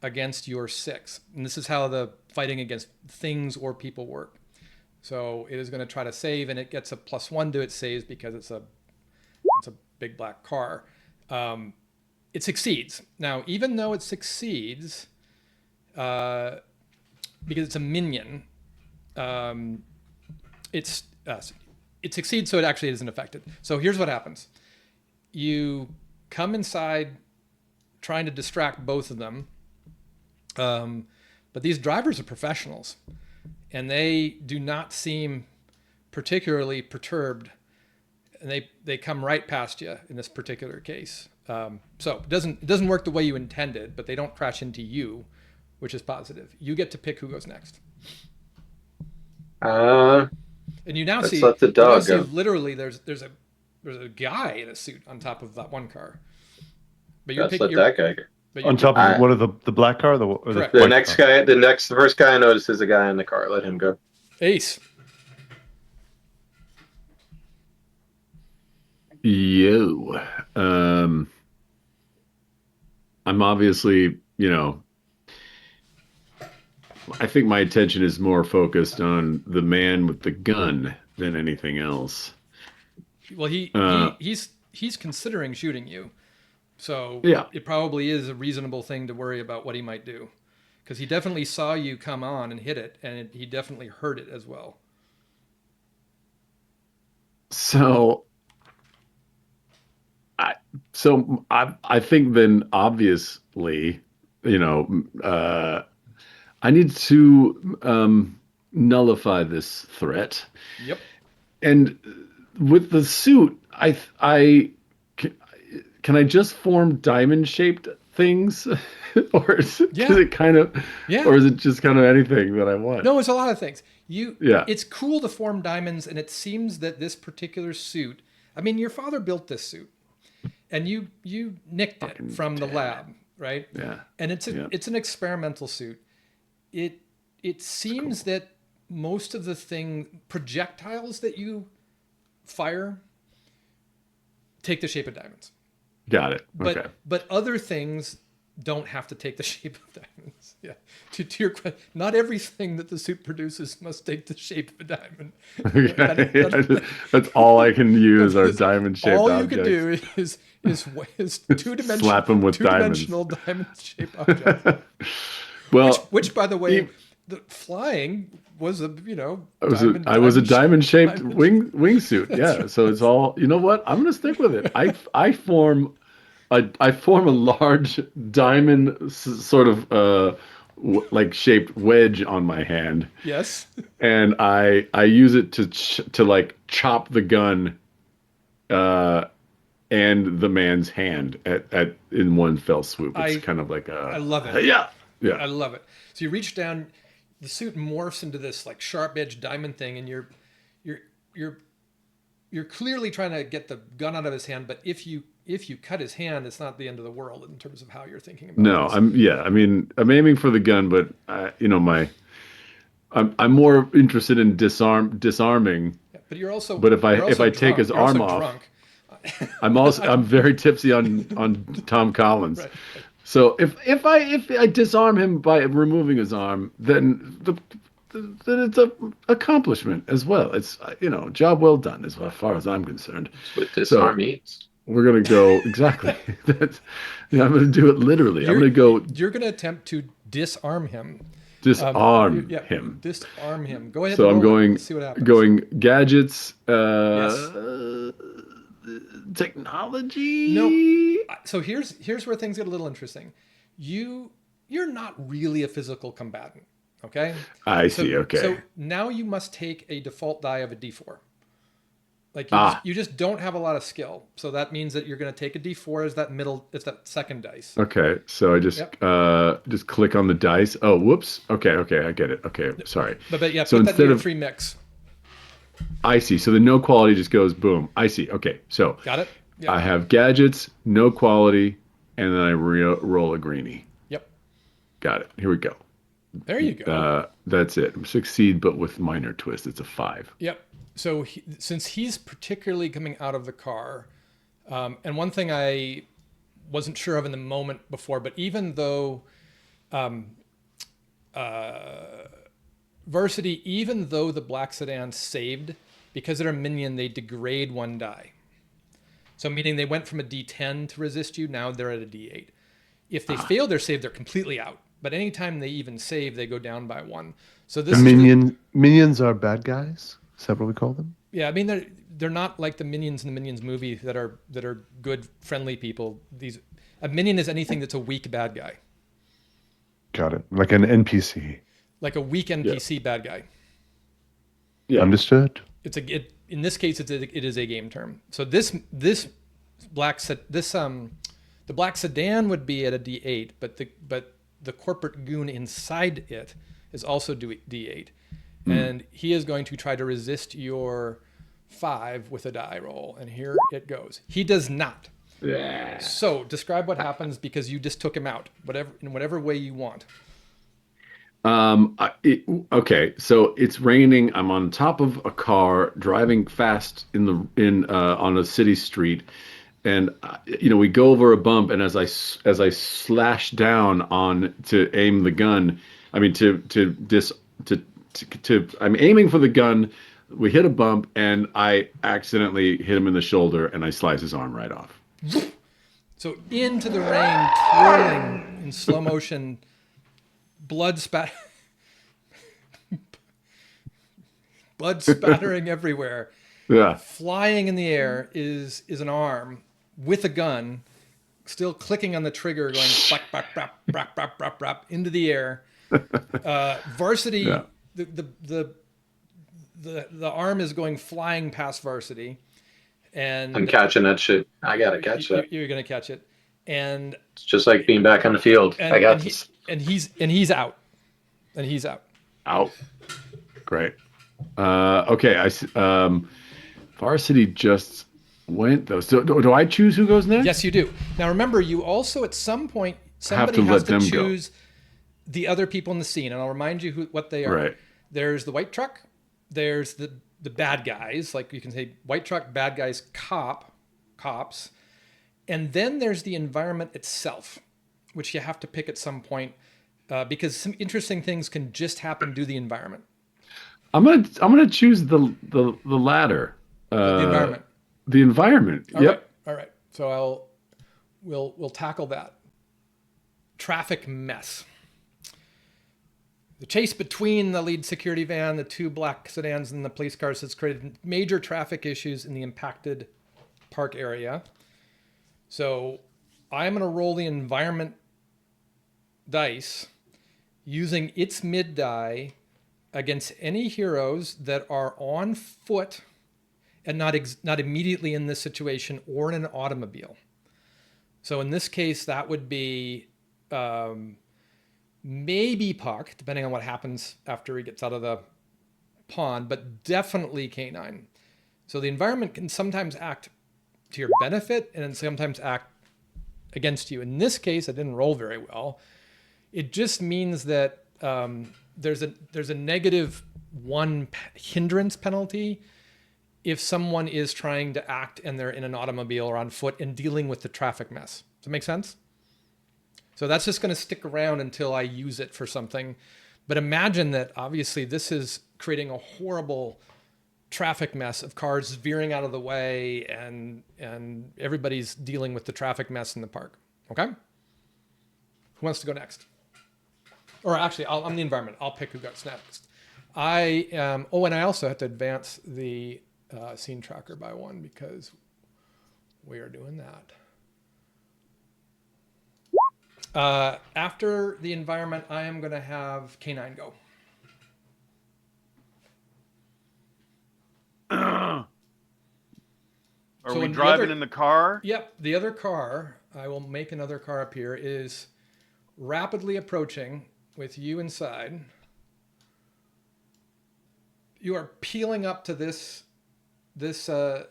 against your 6, and this is how the fighting against things or people work. So it is going to try to save, and it gets a +1 to its saves because it's a big black car. it succeeds. Now, even though it succeeds, because it's a minion, it succeeds, so it actually isn't affected. So here's what happens: you come inside, trying to distract both of them, but these drivers are professionals, and they do not seem particularly perturbed, and they come right past you in this particular case. So it doesn't work the way you intended, but they don't crash into you, which is positive. You get to pick who goes next. Uh, And you now let's see, let the you now dog see go. literally there's a guy in a suit on top of that one car. But you're Let's picking let that guy go. but On you're top I- of what are the black car or the Correct. The white next car? guy, the first guy I noticed is a guy in the car. Let him go. Ace. Yo. I'm obviously, I think my attention is more focused on the man with the gun than anything else. Well, Uh, he's considering shooting you, so Yeah. it probably is a reasonable thing to worry about what he might do, because he definitely saw you come on and hit it, and he definitely heard it as well. So I think then obviously, I need to nullify this threat. Yep. And with the suit, I can I just form diamond shaped things, or is it, Yeah. is it kind of, Yeah. or is it just kind of anything that I want? No, it's a lot of things. Yeah. It's cool to form diamonds, and it seems that this particular suit. I mean, your father built this suit, and you nicked it Fucking from the damn lab, right? Yeah. And it's Yeah. it's an experimental suit. It seems that most of the projectiles that you fire take the shape of diamonds, Got it. but Okay. but other things don't have to take the shape of diamonds. Yeah. To your question, not everything that the suit produces must take the shape of a diamond. That's all I can use are That's diamond shaped all objects. you can do is Slap 'em with two-dimensional diamond shaped objects. Well, Which, by the way, e- the flying was a I was a diamond shaped diamond wingsuit. Yeah. So it's all, you know what? I'm gonna stick with it. I form a large diamond sort of like shaped wedge on my hand, Yes. and I use it to like chop the gun and the man's hand at in one fell swoop. It's kind of like I love it. yeah. I love it. So you reach down, the suit morphs into this like sharp edged diamond thing, and you're clearly trying to get the gun out of his hand. But if you cut his hand, it's not the end of the world in terms of how you're thinking about No, this. I mean, I'm aiming for the gun, but I'm more interested in disarming. Yeah, but you're also. But if you're also I take drunk. his You're also arm off, drunk. I'm very tipsy on Tom Collins. Right. So if I disarm him by removing his arm, then it's a accomplishment as well. It's job well done as far as I'm concerned. With disarm means. We're gonna go exactly. That's, I'm gonna do it literally. I'm gonna go You're gonna attempt to disarm him. disarm Yeah, him. Disarm him. Go ahead. So and I'm roll it. going Let's see what happens. going gadgets, Yes. technology. No. So here's where things get a little interesting. You're not really a physical combatant. Okay. I see. Okay. So now you must take a default die of a D4. Like you just don't have a lot of skill. So that means that you're going to take a D4 as that second dice. Okay, so I just just click on the dice. Oh, whoops. Okay, I get it. Okay, sorry. But yeah, So put that in instead your of 3 mix. I see. So the no quality just goes boom. I see. Okay, so Got it? Yeah. I have gadgets, no quality, and then I roll a greenie. Yep. Got it. Here we go. There you go. That's it. Succeed, but with minor twist. It's a 5. Yep. So since he's particularly coming out of the car, and one thing I wasn't sure of in the moment before, but even though Varsity, even though the black sedan saved, because they're a minion, they degrade 1 die. So meaning they went from a D10 to resist you, now they're at a D8. If they fail their save, they're completely out. But anytime they even save, they go down by 1. So this The is minions are bad guys. Is that what we call them? yeah. I mean they're not like the minions in the Minions movie that are good friendly people. A minion is anything that's a weak bad guy, Got it. Like an NPC. like a weak NPC bad guy. Yeah. Understood. In this case it is a game term. So the black sedan would be at a D8, but the corporate goon inside it is also D8, and he is going to try to resist your 5 with a die roll, and here it goes. He does not. Yeah. So describe what happens, because you just took him out, in whatever way you want. Okay, so it's raining. I'm on top of a car driving fast on a city street, and we go over a bump, and as I slash down on to aim the gun, I mean I'm aiming for the gun. We hit a bump, and I accidentally hit him in the shoulder, and I slice his arm right off. So into the rain, twirling in slow motion, blood spattering everywhere. Yeah. Flying in the air is an arm with a gun, still clicking on the trigger, going bap, bap, bap, bap, bap, bap, bap, into the air. Varsity, Yeah. the arm is going flying past Varsity, and I'm catching that shit. I gotta catch that. you're gonna catch it, and It's just like being back on the field. I got this. he's out, and he's out. Out. Great. Okay. Varsity just went though. So do I choose who goes next? Yes, you do. Now remember, you also at some point somebody to has let to them go. choose the other people in the scene, and I'll remind you what they are. Right. There's the white truck. There's the bad guys, like you can say white truck, bad guys, cops, and then there's the environment itself, which you have to pick at some point, because some interesting things can just happen to the environment. I'm gonna choose the latter. The environment. The environment. All Yep. right. All right. So we'll tackle that. Traffic mess. The chase between the lead security van, the 2 black sedans, and the police cars has created major traffic issues in the impacted park area. So I'm going to roll the environment dice using its mid die against any heroes that are on foot and not immediately in this situation or in an automobile. So in this case, that would be maybe Puck, depending on what happens after he gets out of the pond, but definitely K9. So the environment can sometimes act to your benefit and sometimes act against you. In this case, I didn't roll very well. It just means that there's a -1 hindrance penalty if someone is trying to act and they're in an automobile or on foot and dealing with the traffic mess. Does that make sense? So that's just going to stick around until I use it for something. But imagine that obviously this is creating a horrible traffic mess of cars veering out of the way, and everybody's dealing with the traffic mess in the park. Okay? Who wants to go next? Or actually, I'm the environment. I'll pick who goes next. And I also have to advance the scene tracker by 1 because we are doing that. After the environment, I am going to have K9 go. Are So we in the driving other- in the car? Yep, the other car, I will make another car appear, is rapidly approaching with you inside. You are peeling up to this. So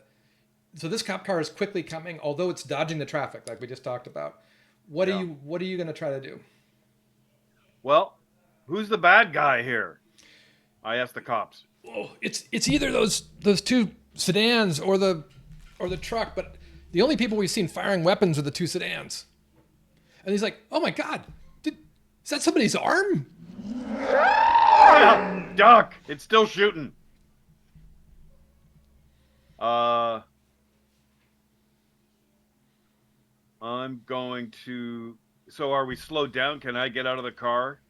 this cop car is quickly coming, although it's dodging the traffic, like we just talked about. What are you going to try to do? Well, who's the bad guy here? I asked the cops. Oh, it's either those 2 sedans or the truck, but the only people we've seen firing weapons are the 2 sedans. And he's like, "Oh my God, is that somebody's arm?" Ah, duck! It's still shooting. I'm going to. So are we slowed down? Can I get out of the car?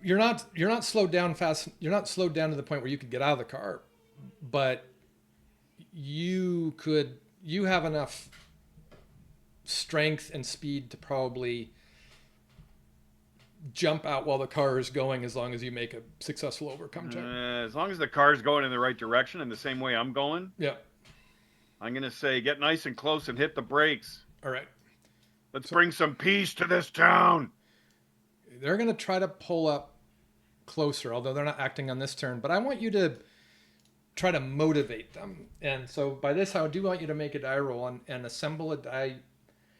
You're not slowed down fast. You're not slowed down to the point where you could get out of the car, but you have enough strength and speed to probably jump out while the car is going, as long as you make a successful overcome check. As long as the car's going in the right direction in the same way I'm going, Yeah. I'm going to say get nice and close and hit the brakes. All right. Let's bring some peace to this town. They're going to try to pull up closer, although they're not acting on this turn. But I want you to try to motivate them. And so by this, I do want you to make a die roll and assemble a die.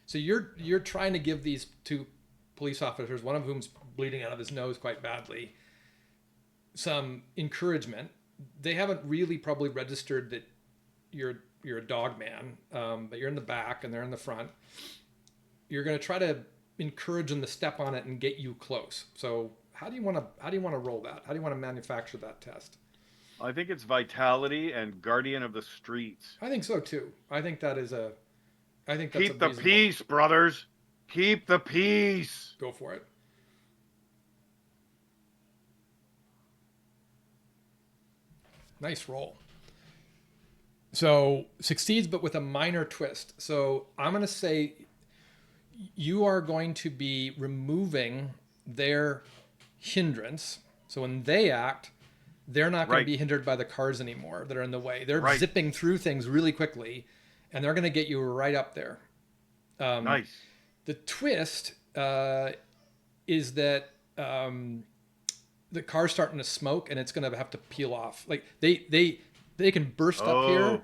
So you're trying to give these two police officers, one of whom's bleeding out of his nose quite badly, some encouragement. They haven't really probably registered that you're a dog man, but you're in the back and they're in the front. You're going to try to encourage them to step on it and get you close. So how do you want to roll that? How do you want to manufacture that test? I think it's vitality and guardian of the streets. I think so too. I think that's Keep the peace, brothers. Keep the peace. Go for it. Nice roll. So succeeds, but with a minor twist. So I'm going to say you are going to be removing their hindrance. So when they act, they're not going to be hindered by the cars anymore that are in the way. They're zipping through things really quickly, and they're going to get you right up there. Nice. The twist is that the car's starting to smoke, and it's going to have to peel off. Like they can burst up here,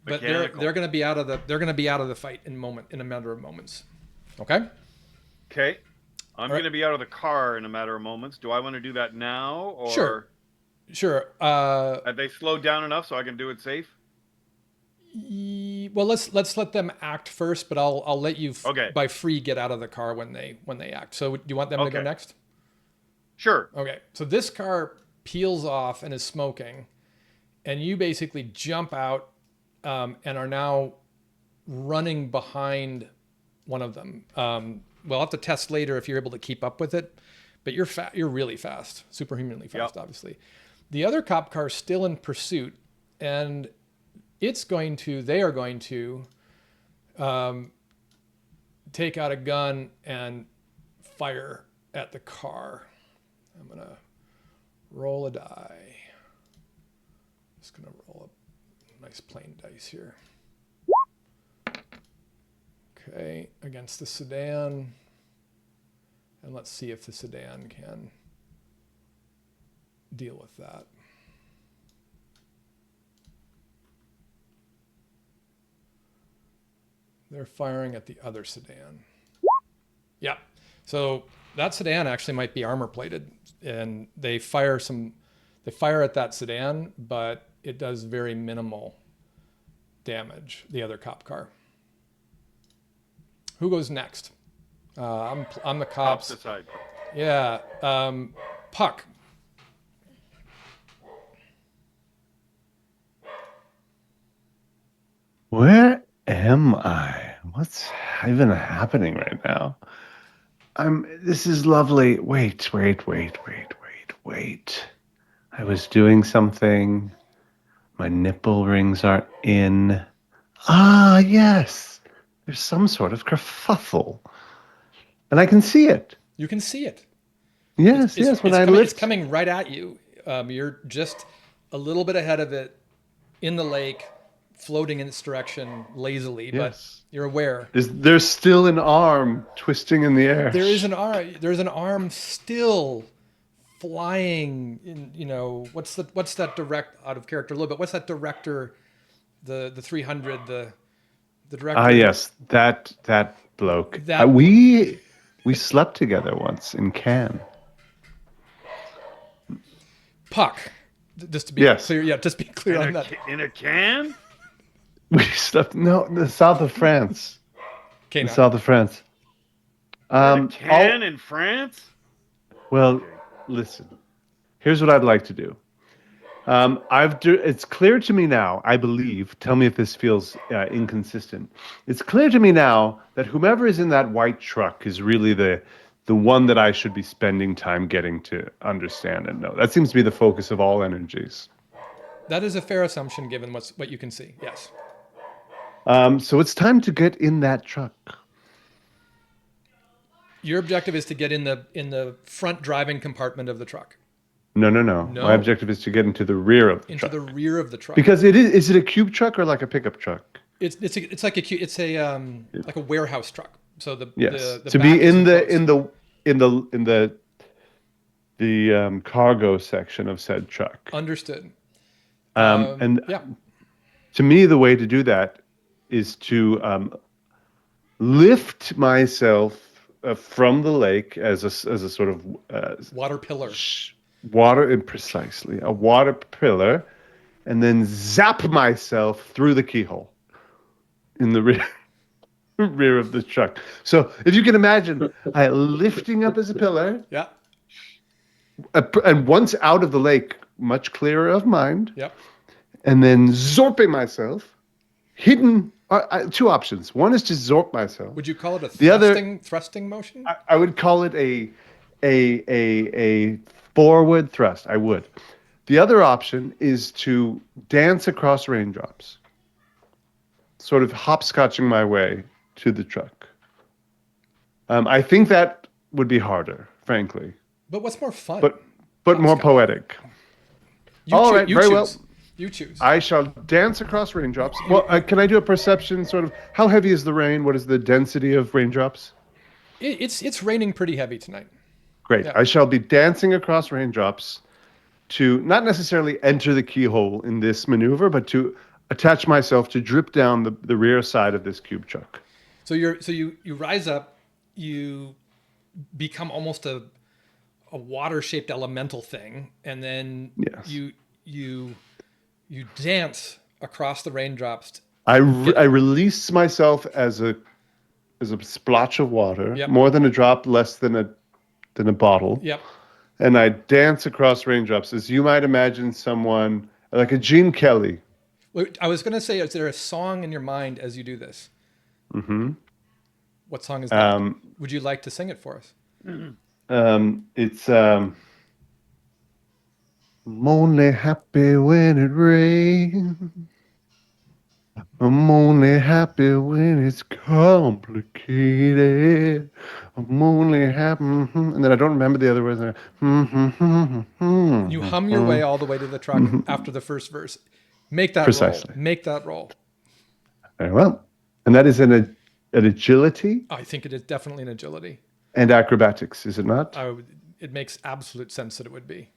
but they're going to be out of the fight in a matter of moments. Okay. Okay. I'm going to be out of the car in a matter of moments. Do I want to do that now, or Sure. have they slowed down enough so I can do it safe? Well, let's let them act first, but I'll let you by free get out of the car when they act. So do you want them to go next? Sure. Okay. So this car peels off and is smoking, and you basically jump out and are now running behind one of them. We'll have to test later if you're able to keep up with it, but you're really fast, superhumanly fast, obviously. The other cop car is still in pursuit, and they are going to take out a gun and fire at the car. I'm going to roll a die. Just going to roll a nice plain dice here. Okay, against the sedan. And let's see if the sedan can deal with that. They're firing at the other sedan. Yeah. So that sedan actually might be armor plated, and they fire at that sedan, but it does very minimal damage, the other cop car. Who goes next? I'm the cops. Opposite side. Yeah. Puck. Where am I? What's even happening right now? This is lovely. Wait. I was doing something. My nipple rings are in. Ah, yes. There's some sort of kerfuffle. And I can see it. You can see it. Yes, It's coming right at you. You're just a little bit ahead of it in the lake, floating in its direction lazily, but you're aware. There's still an arm twisting in the air. There's an arm still flying in, what's that direct out of character a little bit? What's that director, the 300, the director? Ah, yes, that bloke. We slept together once in Cannes. Puck. Just to be clear, just be clear on that. In a can? We slept the south of France. Okay, the south of France. In a can in France? Well, listen. Here's what I'd like to do. It's clear to me now, I believe, tell me if this feels inconsistent. It's clear to me now that whomever is in that white truck is really the one that I should be spending time getting to understand and know. That seems to be the focus of all energies. That is a fair assumption given what you can see. Yes. So it's time to get in that truck. Your objective is to get in the front driving compartment of the truck. No. No. My objective is to get into the rear of the Into truck. the rear of the truck. Because is it a cube truck or like a pickup truck? It's like like a warehouse truck. So Yes. the To back be in isn't the cargo section of said truck. understood. And Yeah. to me, the way to do that is to lift myself from the lake as a sort of Water pillar. precisely a water pillar, and then zap myself through the keyhole in the rear of the truck. So if you can imagine, lifting up as a pillar, Yeah. and once out of the lake, much clearer of mind, Yep. and then zorping myself, hidden. Two options. One is to zorp myself. Would you call it a The other- thrusting motion? I would call it a forward thrust. I would. The other option is to dance across raindrops, sort of hopscotching my way to the truck. I think that would be harder, frankly, But what's more fun? but more Hopscotch. poetic. You all choo- right, you very choose. well. You choose. I shall dance across raindrops. Well, can I do a perception sort of? How heavy is the rain? What is the density of raindrops? It's raining pretty heavy tonight. Great. Yeah. I shall be dancing across raindrops to not necessarily enter the keyhole in this maneuver, but to attach myself to drip down the rear side of this cube truck. So you rise up, you become almost a water-shaped elemental thing, and then Yes. you dance across the raindrops. I release myself as a splotch of water, Yep. more than a drop, less than a bottle. Yep. And I dance across raindrops, as you might imagine someone like a Gene Kelly. I was going to say, is there a song in your mind as you do this? Mm-hmm. What song is that? Um, Would you like to sing it for us? It's I'm only happy when it rains. I'm only happy when it's complicated. I'm only happy, and then I don't remember the other words. You hum your way all the way to the truck after the first verse. Make that Precisely. roll. Make that roll. Very well, and that is an agility I think it is definitely an agility. and acrobatics, is it not? It makes absolute sense that it would be.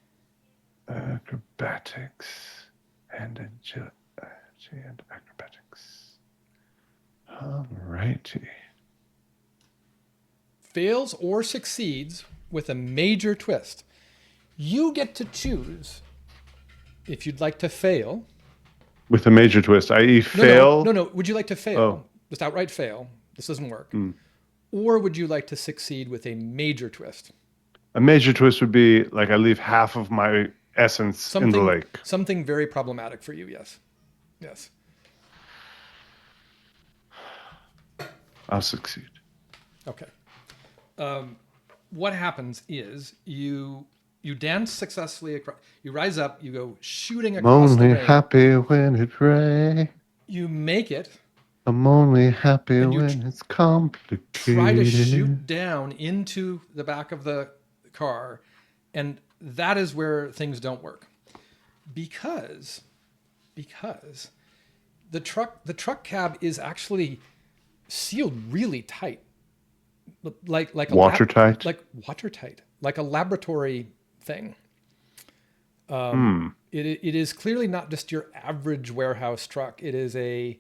Acrobatics and agility and acrobatics. All righty. Fails or succeeds with a major twist. You get to choose if you'd like to fail. With a major twist, i.e., fail. No. Would you like to fail? Oh. Just outright fail. This doesn't work. Or would you like to succeed with a major twist? A major twist would be like I leave half of my essence in the lake. Something very problematic for you, yes. Yes. I'll succeed. Okay. What happens is you dance successfully across. You rise up. You go shooting I'm across the only rain. happy when it rains. You make it. I'm only happy And you when it's complicated. Try to shoot down into the back of the car, and that is where things don't work, because the truck cab is actually sealed really tight, like Watertight? like watertight, like a laboratory thing. It is clearly not just your average warehouse truck. It is a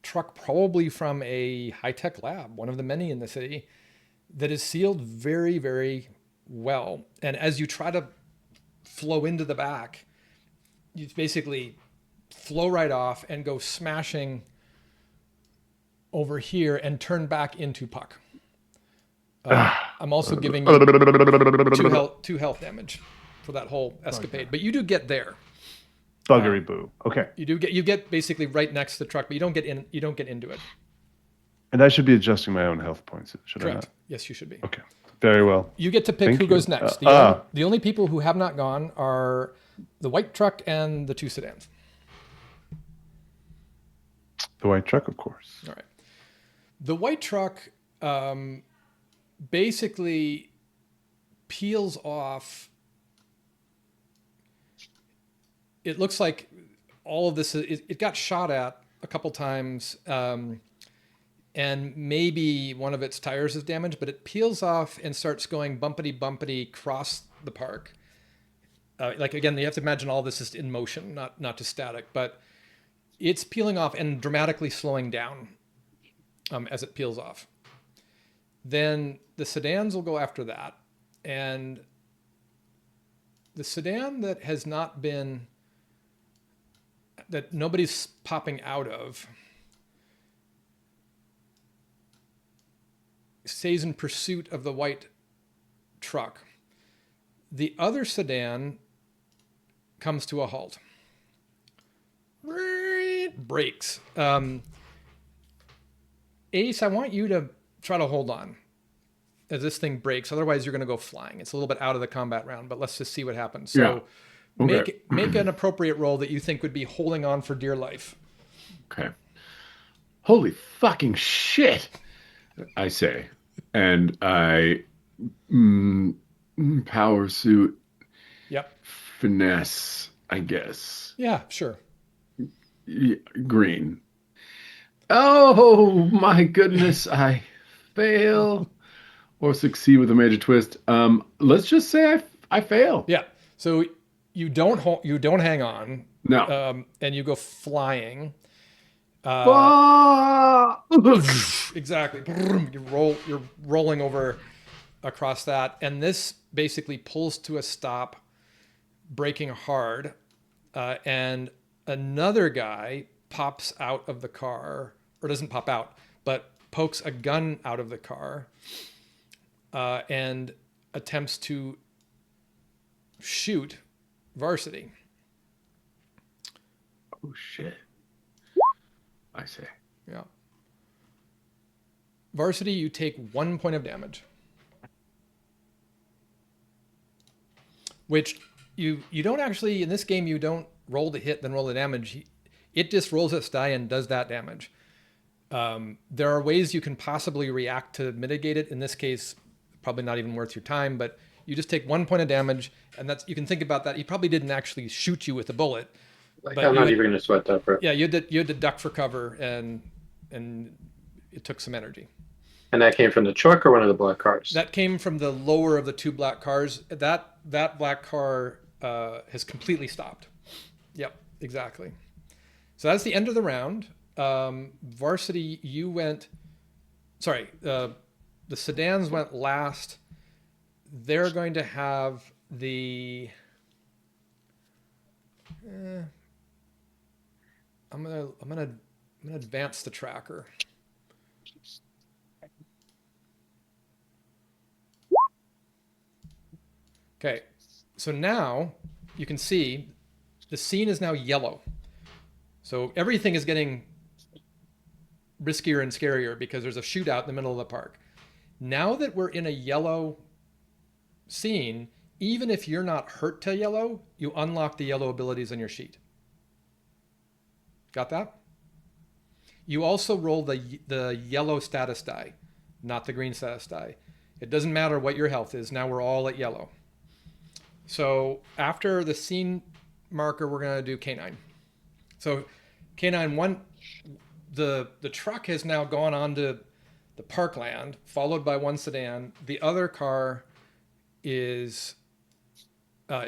truck probably from a high-tech lab, one of the many in the city, that is sealed very, very well. And as you try to flow into the back, you basically flow right off and go smashing over here and turn back into Puck. I'm also giving you two health damage for that whole escapade, but you do get there. Buggery boo. Okay. You get basically right next to the truck, but you don't get into it. And I should be adjusting my own health points, should I Correct. not? Yes, you should be. Okay. Very well. You get to pick Thank who you. goes next. The only people who have not gone are the white truck and the 2 sedans. The white truck, of course. All right. The white truck basically peels off. It looks like all of this, it got shot at a couple times, and maybe one of its tires is damaged, but it peels off and starts going bumpity across the park. Like, again, you have to imagine all this is in motion, not just static, but it's peeling off and dramatically slowing down as it peels off. Then the sedans will go after that. And the sedan that has not been, that nobody's popping out of, stays in pursuit of the white truck. The other sedan comes to a halt. Brakes. Ace, I want you to try to hold on as this thing breaks. Otherwise, you're going to go flying. It's a little bit out of the combat round, but let's just see what happens. So Okay. make an appropriate roll that you think would be holding on for dear life. Okay. Holy fucking shit, I say. And I power suit Yep. finesse, I guess. Yeah, sure. Green. Oh my goodness, I fail or succeed with a major twist. Let's just say I fail. Yeah. So you don't hang on. No. And you go flying. Exactly. You're rolling over across that, and this basically pulls to a stop, braking hard, and another guy pops out of the car, or doesn't pop out, but pokes a gun out of the car, and attempts to shoot Varsity. Oh shit. I say. Yeah. Varsity, you take 1 point of damage. Which you don't actually, in this game, you don't roll the hit, then roll the damage. It just rolls its die and does that damage. There are ways you can possibly react to mitigate it. In this case, probably not even worth your time, but you just take 1 point of damage, and you can think about that. He probably didn't actually shoot you with a bullet. Like, I'm not even going to sweat that for. Yeah, you had to duck for cover, and it took some energy. And that came from the truck or one of the black cars? That came from the lower of the 2 black cars. That black car has completely stopped. Yep, exactly. So that's the end of the round. Varsity, you went. Sorry, the sedans went last. They're going to have the. I'm gonna advance the tracker. Okay, so now you can see the scene is now yellow. So everything is getting riskier and scarier because there's a shootout in the middle of the park. Now that we're in a yellow scene, even if you're not hurt to yellow, you unlock the yellow abilities on your sheet. Got that? You also roll the yellow status die, not the green status die. It doesn't matter what your health is. Now we're all at yellow. So after the scene marker, we're going to do K9. So K9 1, the truck has now gone onto the parkland, followed by 1 sedan. The other car has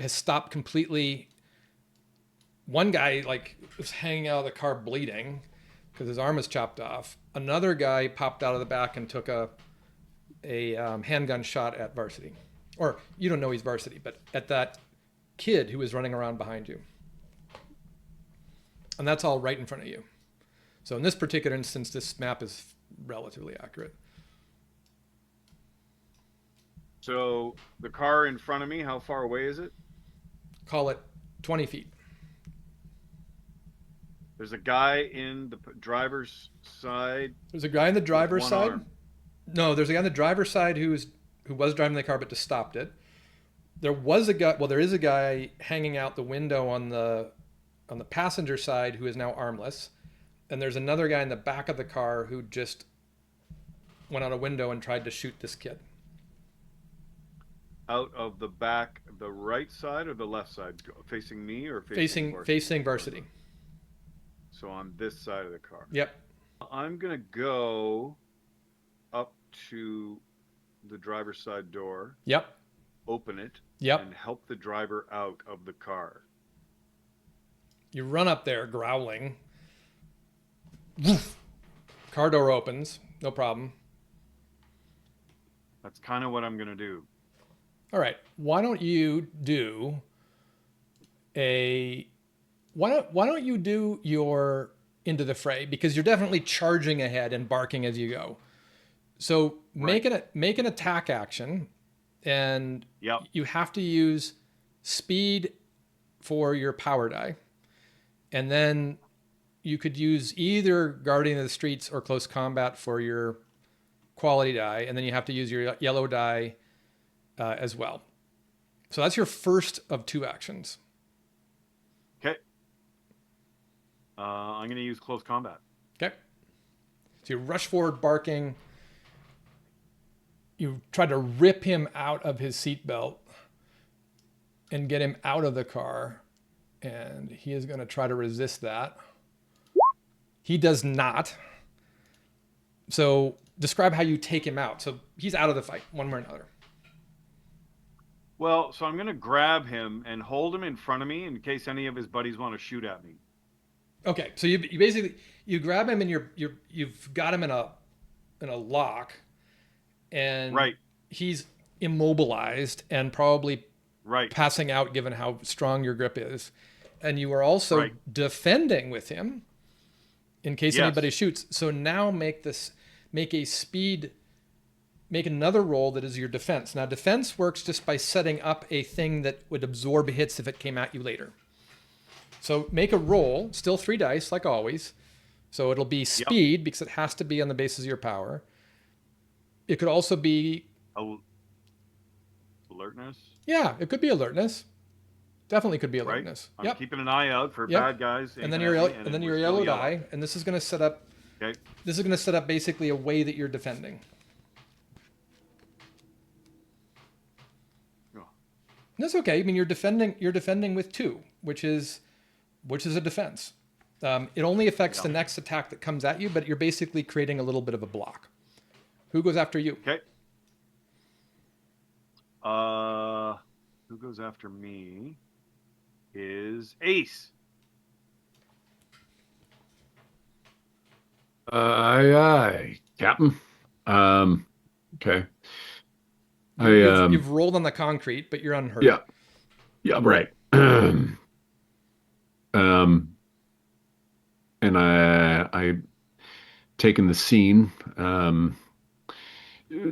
stopped completely. One guy was hanging out of the car bleeding because his arm is chopped off. Another guy popped out of the back and took a handgun shot at Varsity. Or you don't know he's Varsity, but at that kid who was running around behind you. And that's all right in front of you. So in this particular instance, this map is relatively accurate. So the car in front of me, how far away is it? Call it 20 feet. There's a guy in the driver's side There's a guy in the with driver's one side. arm. No, there's a guy on the driver's side who was driving the car but just stopped it. There was a guy. Well, there is a guy hanging out the window on the passenger side who is now armless, and there's another guy in the back of the car who just went out a window and tried to shoot this kid. Out of the back, the right side or the left side, facing me or Facing Varsity. So on this side of the car. Yep. I'm gonna go up to the driver's side door, Yep. open it, Yep. and help the driver out of the car. You run up there growling. Woof. Car door opens. No problem. That's kind of what I'm gonna do. All right. Why don't you do your into the fray, because you're definitely charging ahead and barking as you go. So make an attack action, and Yep. you have to use speed for your power die, and then you could use either Guardian of the Streets or Close Combat for your quality die, and then you have to use your yellow die as well. So that's your first of 2 actions. Okay. I'm gonna use close combat. Okay. So you rush forward barking. You try to rip him out of his seatbelt and get him out of the car. And he is going to try to resist that. He does not. So describe how you take him out. So he's out of the fight, one way or another. Well, so I'm gonna grab him and hold him in front of me in case any of his buddies want to shoot at me. Okay. So you basically, you grab him and you've got him in a lock. And Right. he's immobilized and probably Right. passing out given how strong your grip is. And you are also Right. defending with him in case Yes. anybody shoots. So now make another roll that is your defense. Now defense works just by setting up a thing that would absorb hits if it came at you later. So make a roll, still 3 dice like always. So it'll be speed because it has to be on the basis of your power. It could also be Alertness. Yeah, it could be alertness. Definitely could be Right. alertness. I'm Yep. keeping an eye out for Yep. bad guys. And then aiming your at me, and then it your was yellow still die, and this is going to set up. Okay. This is going to set up basically a way that you're defending. Oh. That's okay. I mean, you're defending with 2, which is a defense. It only affects the next attack that comes at you, but you're basically creating a little bit of a block. Who goes after you? Okay. Who goes after me is Ace. Aye, Captain. Okay. You've rolled on the concrete, but you're unhurt. Yeah, right. And I taken the scene.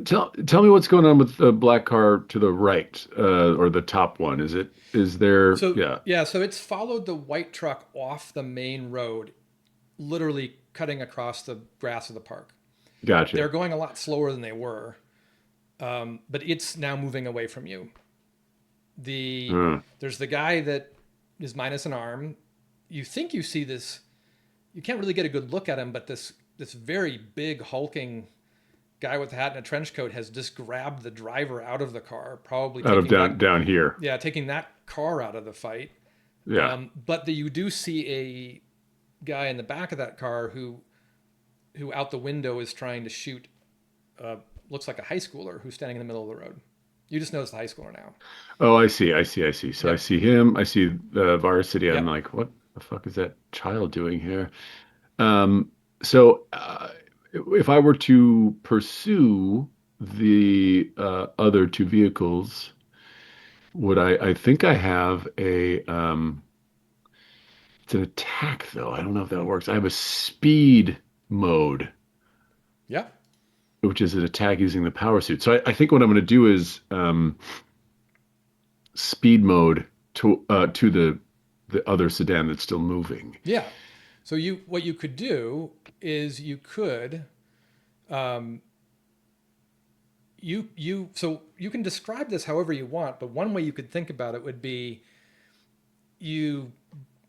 Tell me what's going on with the black car to the right, or the top one. Is there? So Yeah. so it's followed the white truck off the main road, literally cutting across the grass of the park. Gotcha. They're going a lot slower than they were, but it's now moving away from you. There's the guy that is minus an arm. You think you see this. You can't really get a good look at him, but this very big hulking guy with a hat and a trench coat has just grabbed the driver out of the car, probably Out of taking down here. Yeah, taking that car out of the fight. Yeah. But you do see a guy in the back of that car who out the window is trying to shoot. Looks like a high schooler who's standing in the middle of the road. You just noticed the high schooler now. Oh, I see. So I see him. I see the Varsity. Yep. I'm like, what the fuck is that child doing here? So if I were to pursue the other 2 vehicles, would I think I have a it's an attack though. I don't know if that works. I have a speed mode, Yeah. which is an attack using the power suit. So I think what I'm going to do is speed mode to the other sedan that's still moving. Yeah. So what you could do is you could, so you can describe this however you want, but one way you could think about it would be you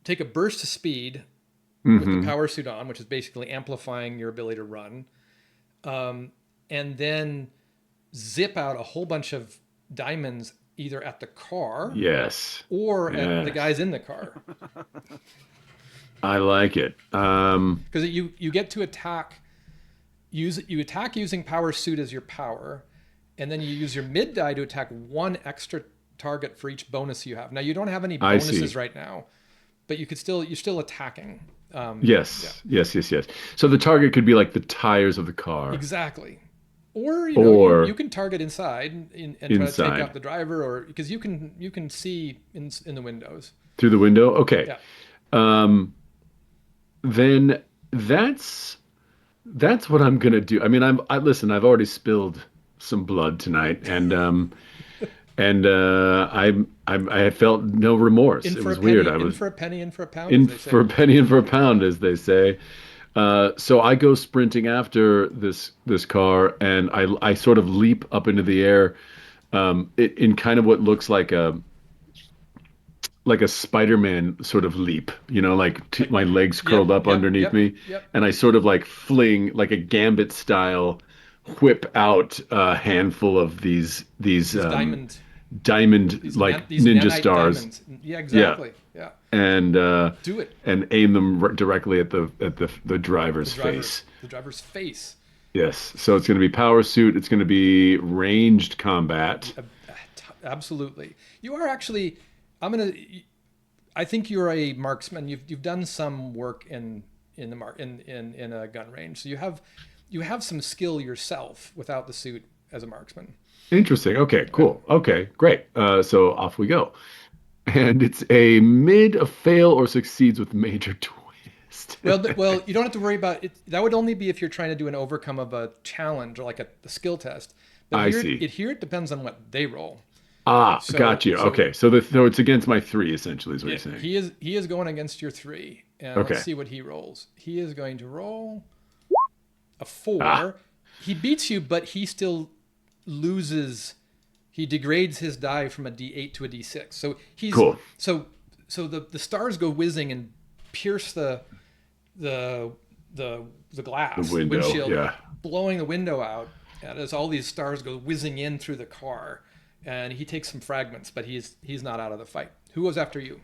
take a burst of speed with the power suit on, which is basically amplifying your ability to run, and then zip out a whole bunch of diamonds either at the car Yes. or at the Yes. guys in the car. I like it. Because you get to attack, you attack using power suit as your power, and then you use your mid die to attack one extra target for each bonus you have. Now you don't have any I see. bonuses right now, but you're still attacking. Yes. So the target could be like the tires of the car. Exactly. Or Or- you can target inside and try to Inside. take out the driver, or because you can see in the windows. Through the window? Okay. Yeah. Then that's what I'm gonna do. I mean, listen. I've already spilled some blood tonight, and I felt no remorse. In It for was a penny, weird. I in was for a penny, in for a pound, in as they say. for a penny and for a pound, as they say. So I go sprinting after this car, and I sort of leap up into the air, in kind of what looks like a Spider-Man sort of leap, like my legs curled up underneath me, Yep. and I sort of like fling like a gambit style, whip out a handful of these diamond like these ninja nanite stars. diamonds. Yeah, exactly. Yeah. And Do it. and aim them directly at the driver's face. The driver's face. Yes. So it's going to be power suit. It's going to be ranged combat. Absolutely. You are actually. I think you're a marksman. You've done some work in a gun range, so you have some skill yourself without the suit as a marksman. Interesting. Okay. Cool. Okay. Great. So off we go. And it's a fail or succeeds with major twist. Well, you don't have to worry about it. That would only be if you're trying to do an overcome of a challenge or like a skill test. But I see. Here it depends on what they roll. Got you. Okay, so it's against my 3 essentially, is what you're saying. He is going against your 3, and Okay. let's see what he rolls. He is going to roll a 4. He beats you, but he still loses. He degrades his die from a D8 to a D6. So he's Cool. So the stars go whizzing and pierce the glass, The windshield, yeah. blowing the window out. And as all these stars go whizzing in through the car, and he takes some fragments, but he's not out of the fight. Who goes after you?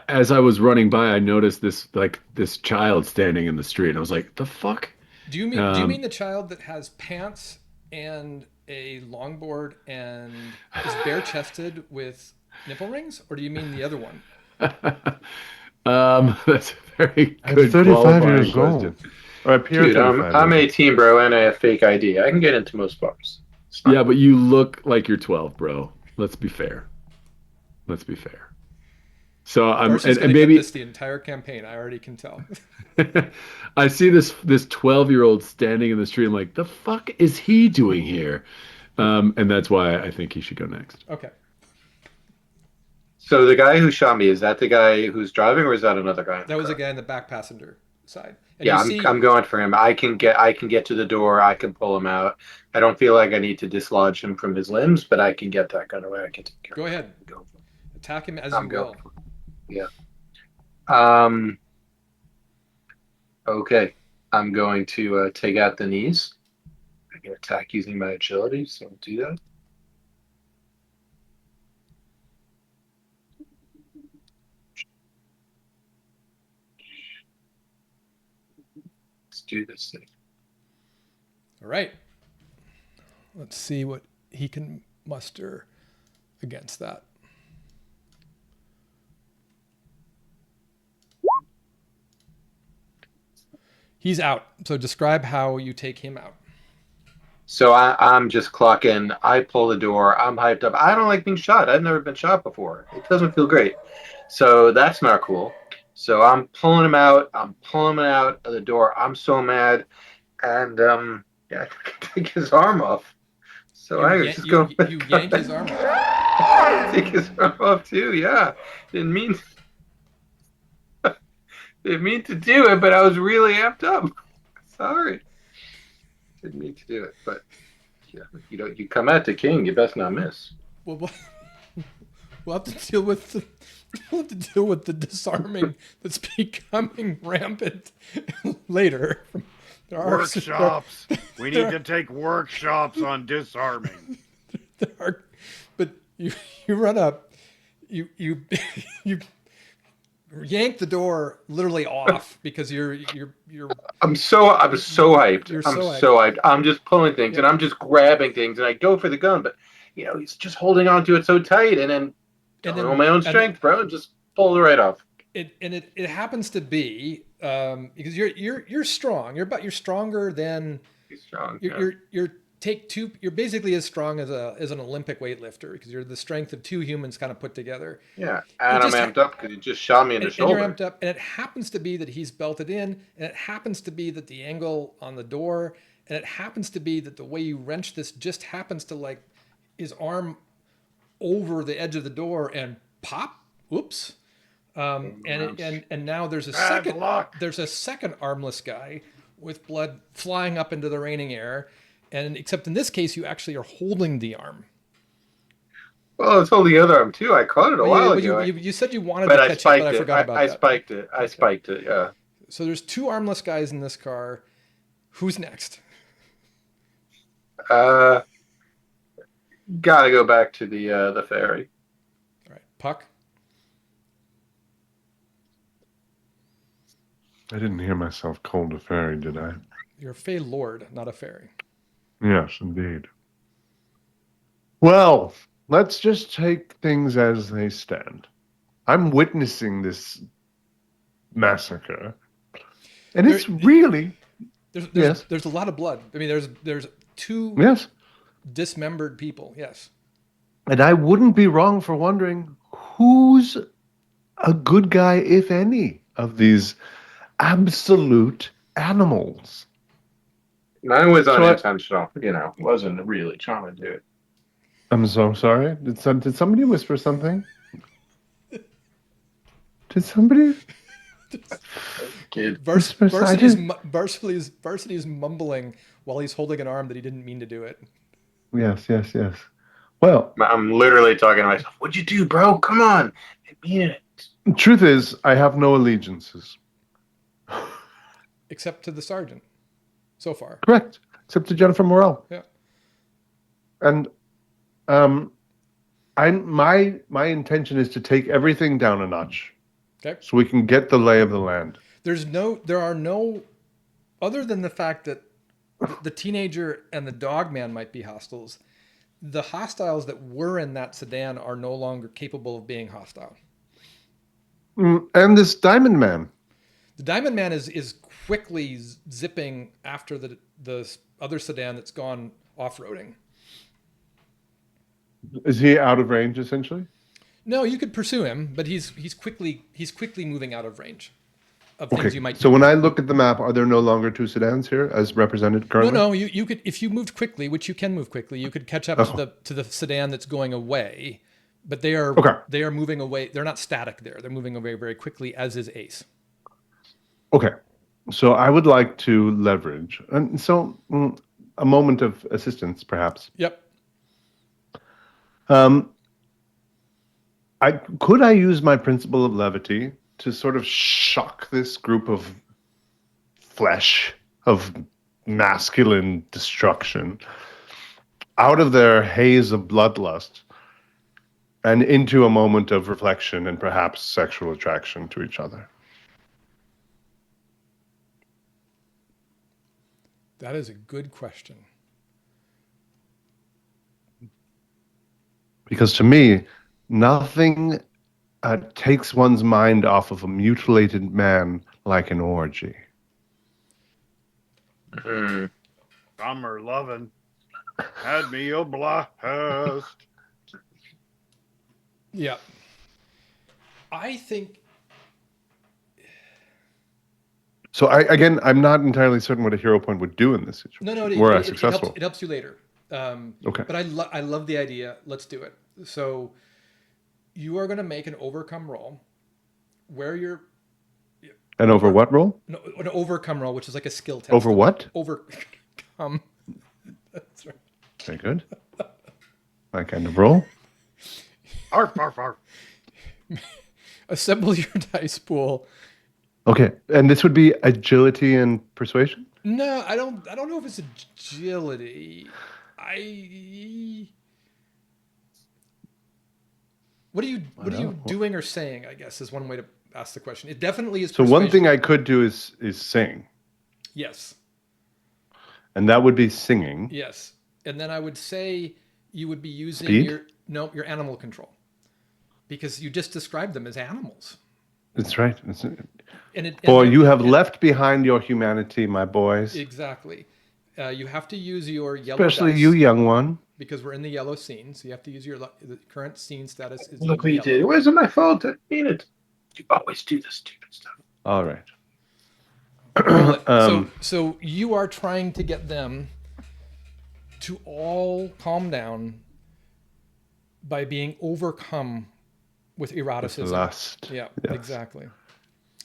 As I was running by, I noticed this child standing in the street. I was like, "The fuck?" Do you mean the child that has pants and a longboard and is bare chested with nipple rings, or do you mean the other one? That's a very I'm good 35 qualifying years question. old. Or I appear Dude, 35 I'm years 18, bro, and I have fake ID. I can get into most bars. It's fine. Yeah, but you look like you're 12, bro. Let's be fair. So Darcy's and gonna maybe get this the entire campaign. I already can tell. I see this 12-year-old standing in the street. I'm like, the fuck is he doing here? And that's why I think he should go next. Okay. So the guy who shot me, is that the guy who's driving, or is that another guy? That was a guy in the back passenger side. And Yeah, you I'm going for him. I can get to the door. I can pull him out. I don't feel like I need to dislodge him from his limbs, but I can get that gun away. I can take care Go of it. ahead. Attack him as I'm you going will. for it. Yeah. Okay. I'm going to take out the knees. I can attack using my agility, so I'll do that. Let's do this thing. All right. Let's see what he can muster against that. He's out. So describe how you take him out. So I'm just clocking. I pull the door. I'm hyped up. I don't like being shot. I've never been shot before. It doesn't feel great. So that's not cool. So I'm pulling him out. I'm pulling him out of the door. I'm so mad. And yeah, I take his arm off. So I just go. You yank his arm off. Take his arm off too. Yeah, didn't mean. Didn't mean to do it, but I was really amped up. Sorry. Didn't mean to do it, but you come at the king, you best not miss. Well, we'll have to deal with the we'll have to deal with the disarming that's becoming rampant later. There are Workshops. We need there- to take workshops on disarming. there are, but you run up, you you yank the door literally off because you're I'm so hyped. You're I'm so so hyped. I'm just pulling things and Yeah. I'm just grabbing things and I go for the gun, but he's just holding on to it so tight and then and don't then know my own and strength, bro, and just pull it right off. it happens to be because you're strong. You're stronger than He's strong. you're take two. You're basically as strong as an Olympic weightlifter because you're the strength of two humans kind of put together. Yeah, It and I'm just amped up because he just shot me in the and you're shoulder. amped up, and it happens to be that he's belted in, and it happens to be that the angle on the door, and it happens to be that the way you wrench this just happens to like his arm over the edge of the door and pop. Oops. And now there's a Bad second luck. there's a second armless guy with blood flying up into the raining air, and except in this case you actually are holding the arm. Well, it's holding the other arm too. I caught it a while ago, You said you wanted but to I catch it, but spiked I it. forgot about I that. spiked it. I spiked it. Yeah. So there's two armless guys in this car. Who's next? Uh, Gotta go back to the ferry. All right, Puck. I didn't hear myself called a fairy, did I? You're a Fey Lord, not a fairy. Yes, indeed. Well, let's just take things as they stand. I'm witnessing this massacre, and it's really Yes. There's a lot of blood. I mean, there's two yes. dismembered people. Yes. And I wouldn't be wrong for wondering who's a good guy, if any, of these absolute animals. Mine was So unintentional. Wasn't really trying to do it. I'm so sorry. Did somebody whisper something? Did somebody? Kid. Varsity's mumbling while he's holding an arm that he didn't mean to do it. Yes, yes, yes. Well, I'm literally talking to myself. What'd you do, bro? Come on. I mean it. truth is, I have no allegiances. Except to the sergeant, so far. Correct, except to Jennifer Morel. Yeah. And my intention is to take everything down a notch. Okay. So we can get the lay of the land. There are no, other than the fact that the teenager and the dog man might be hostiles. The hostiles that were in that sedan are no longer capable of being hostile. And this Diamond Man. The Diamond Man is quickly zipping after the other sedan that's gone off-roading. Is he out of range, essentially? No, you could pursue him, but he's quickly moving out of range of things you might. So when I look at the map, are there no longer two sedans here as represented currently? No, you could, if you moved quickly, which you can move quickly, you could catch up to the sedan that's going away. But they are moving away. They're not static there. They're moving away very quickly, as is Ace. Okay. So I would like to leverage, and so a moment of assistance, perhaps. Yep. Could I use my principle of levity to sort of shock this group of flesh, of masculine destruction, out of their haze of bloodlust and into a moment of reflection and perhaps sexual attraction to each other? That is a good question. Because to me, nothing takes one's mind off of a mutilated man like an orgy. Summer lovin' had me a blast. Yeah. I think. So I'm not entirely certain what a hero point would do in this situation. No, Were I successful? it helps you later. Okay. But I love the idea. Let's do it. So you are going to make an overcome roll where And over what roll? An overcome roll, which is like a skill test. Over what? Overcome. That's right. Very good. My kind of roll. Arf, arf, arf. Assemble your dice pool. Okay, and this would be agility and persuasion. No, I don't know if it's agility. What are you doing or saying? I guess is one way to ask the question. It definitely is. So one persuasion. thing I could do is sing, Yes. and that would be singing. Yes, and then I would say you would be using Speed? your animal control, because you just described them as animals. That's right. For you have left behind your humanity, my boys. Exactly. You have to use your yellow Especially dice, you, young one. because we're in the yellow scene. So you have to use the current scene status is Look what you yellow. did. It wasn't my fault. I mean it. You always do this stupid stuff. All right. So you are trying to get them to all calm down by being overcome with eroticism. Lust. Yeah, Yes. exactly.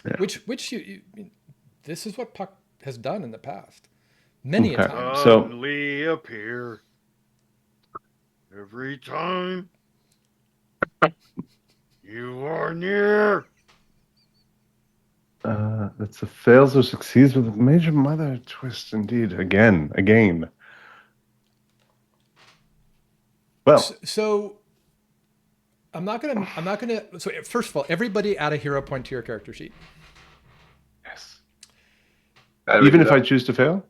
Yeah. Which you this is what Puck has done in the past, many a Okay. time. So- Suddenly appear every time you are near. That's a fails or succeeds with a major mother twist indeed. Again. Well, So I'm not gonna. So first of all, everybody add a hero point to your character sheet. yes. How do we Even do if that? I choose to fail?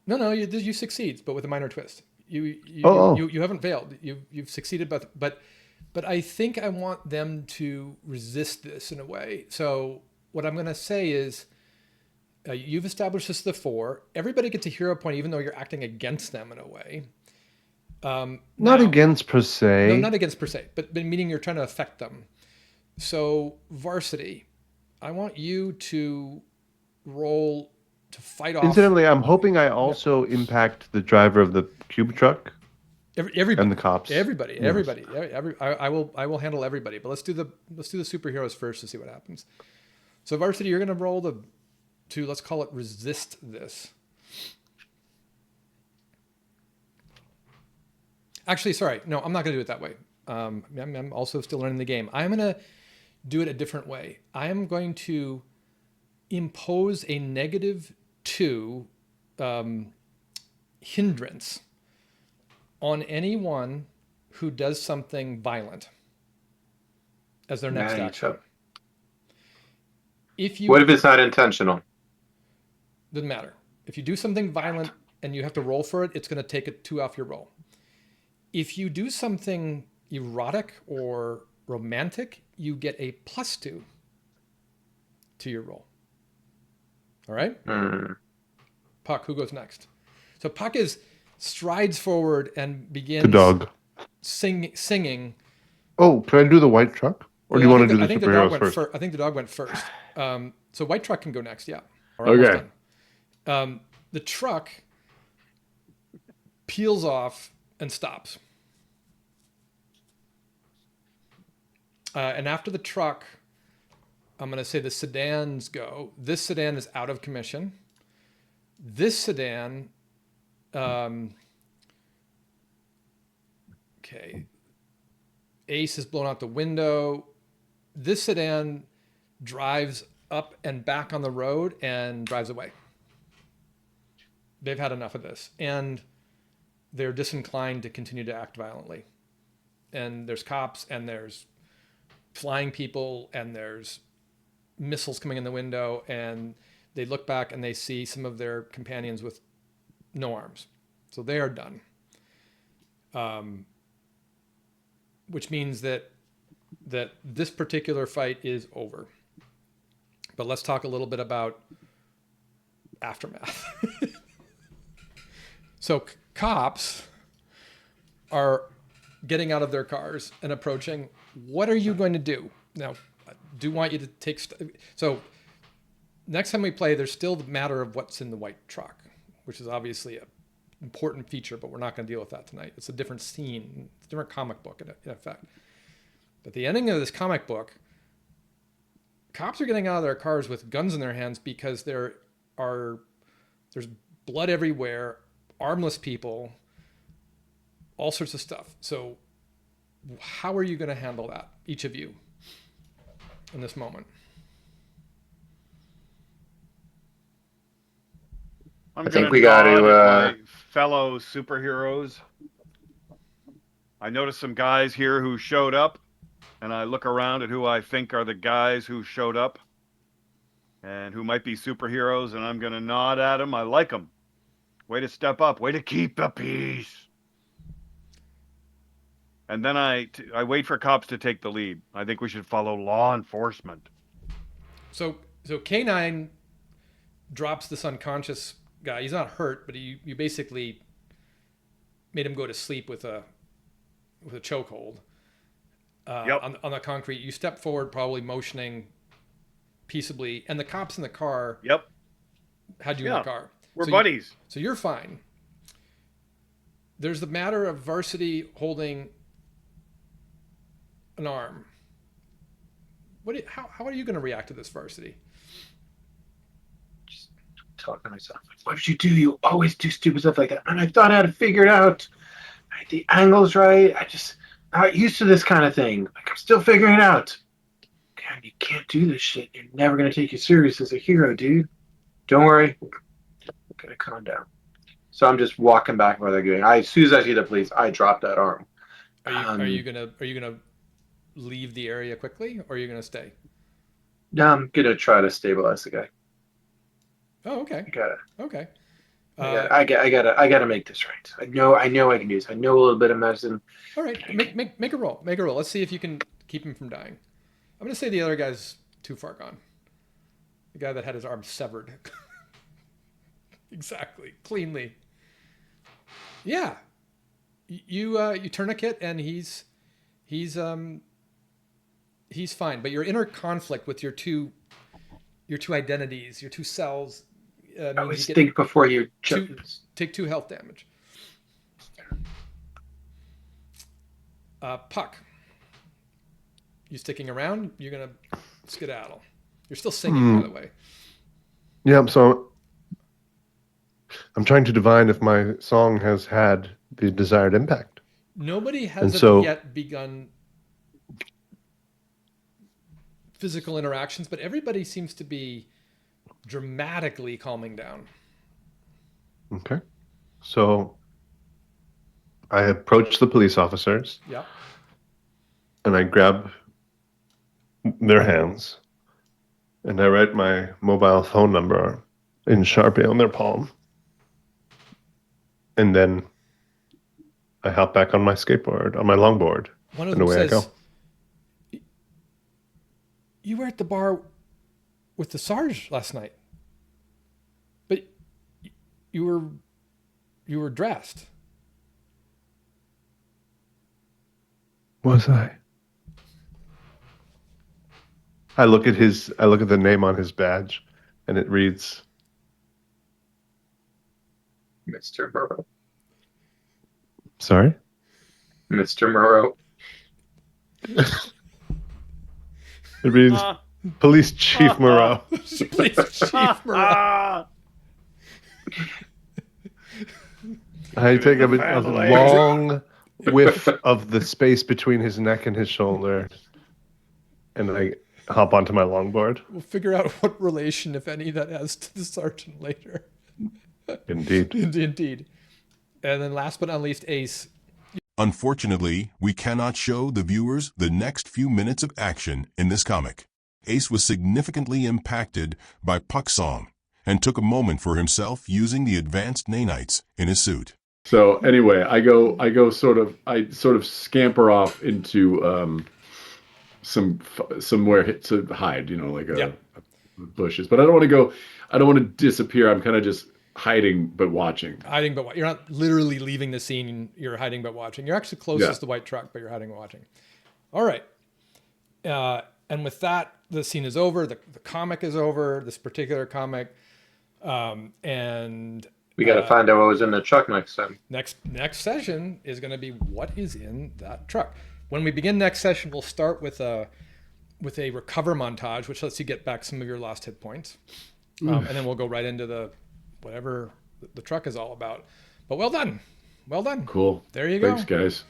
No, you succeeds, but with a minor twist. You haven't failed. You've succeeded, but I think I want them to resist this in a way. So what I'm going to say is, you've established this the 4. Everybody gets a hero point, even though you're acting against them in a way. Not Now- against per se. No, not against per se, but meaning you're trying to affect them. So Varsity, I want you to roll to fight off. Incidentally, I'm hoping I also impact the driver of the cube truck Everybody and the cops. Everybody. Yes. I will handle everybody. But let's do the superheroes first to see what happens. So Varsity, you're gonna roll let's call it resist this. Actually, sorry, no, I'm not gonna do it that way. I'm also still learning the game. I'm gonna do it a different way. I am going to impose a -2 hindrance on anyone who does something violent as their next Nah, action. What if it's not intentional? Doesn't matter. If you do something violent and you have to roll for it, it's going to take a 2 off your roll. If you do something erotic or romantic, you get a +2 to your roll. All right? Puck, who goes next? So Puck strides forward and begins The dog. singing. Oh, can I do the white truck? Or do you want to do the I think the dog superheroes went first? I think the dog went first. So white truck can go next. Yeah. We're almost Okay. done. The truck peels off and stops. And after the truck, I'm going to say the sedans go. This sedan is out of commission. This sedan, okay. Ace is blown out the window. This sedan drives up and back on the road and drives away. They've had enough of this. And they're disinclined to continue to act violently. And there's cops and there's flying people and there's missiles coming in the window, and they look back and they see some of their companions with no arms. So they are done. Which means that this particular fight is over. But let's talk a little bit about aftermath. So cops are getting out of their cars and approaching. What are you going to do? Now, I do want you to take... So next time we play, there's still the matter of what's in the white truck, which is obviously an important feature, but we're not going to deal with that tonight. It's a different scene. It's a different comic book in effect. But the ending of this comic book, cops are getting out of their cars with guns in their hands because there's blood everywhere, armless people, all sorts of stuff. So how are you going to handle that, each of you, in this moment? I'm I think gonna we got nod to, at my fellow superheroes. I noticed some guys here who showed up, and I look around at who I think are the guys who showed up and who might be superheroes, and I'm gonna nod at them. I like them. Way to step up. Way to keep the peace. And then I wait for cops to take the lead. I think we should follow law enforcement. So K9 drops this unconscious guy. He's not hurt, but you basically made him go to sleep with a chokehold Yep. on the concrete. You step forward, probably motioning peaceably, and the cops in the car Yep. had you in Yeah. the car. We're So buddies. So you're fine. There's the matter of Varsity holding an arm. How are you going to react to this, Varsity? just talking to myself. Like, what did you do? You always do stupid stuff like that. And I thought I had to figure it out. I had the angles right. I'm not used to this kind of thing. Like, I'm still figuring it out. God, you can't do this shit. You're never going to take you serious as a hero, dude. Don't worry. I'm going to calm down. So I'm just walking back where they're going. As soon as I see the police, I drop that arm. Are you gonna leave the area quickly, or are you gonna stay? No, I'm going to try to stabilize the guy. Oh, okay. Okay. I gotta make this right. I know I can do this. I know a little bit of medicine. All right. Make a roll. Make a roll. Let's see if you can keep him from dying. I'm gonna say the other guy's too far gone. The guy that had his arm severed. Exactly. Cleanly. Yeah. You tourniquet and he's fine. But your inner conflict with your two identities, your two selves, I means always you think before you take 2 health damage. Puck, you sticking around? You're gonna skedaddle. You're still singing, by the way. Yeah, so I'm trying to divine if my song has had the desired impact. Nobody has so- yet begun physical interactions, but everybody seems to be dramatically calming down. Okay. So I approach the police officers Yeah. and I grab their hands and I write my mobile phone number in Sharpie on their palm. And then I hop back on my skateboard, on my longboard, One of and them away I says, go. "You were at the bar with the Sarge last night, but you were dressed." Was I? I look at the name on his badge, and it reads Mr. Moreau. Sorry? Mr. Moreau. It reads Police Chief Moreau. Please, Chief Moreau. I take a family. long whiff of the space between his neck and his shoulder, and I hop onto my longboard. We'll figure out what relation, if any, that has to the sergeant later. Indeed. Indeed. And then last but not least, Ace. Unfortunately, we cannot show the viewers the next few minutes of action in this comic. Ace was significantly impacted by Puck's song and took a moment for himself using the advanced nanites in his suit. So anyway, I sort of scamper off into somewhere to hide, like bushes. But I don't want to disappear. I'm kind of just hiding but watching. Hiding but you're not literally leaving the scene. You're hiding but watching. You're actually closest to the white truck, but you're hiding but watching. All right. And with that, the scene is over. The comic is over. This particular comic, and We got to find out what was in the truck next time. next session is going to be what is in that truck. When we begin next session, we'll start with with a recover montage, which lets you get back some of your lost hit points. And then we'll go right into the whatever the truck is all about. But well done. Well done. Cool. There you go. Thanks, guys.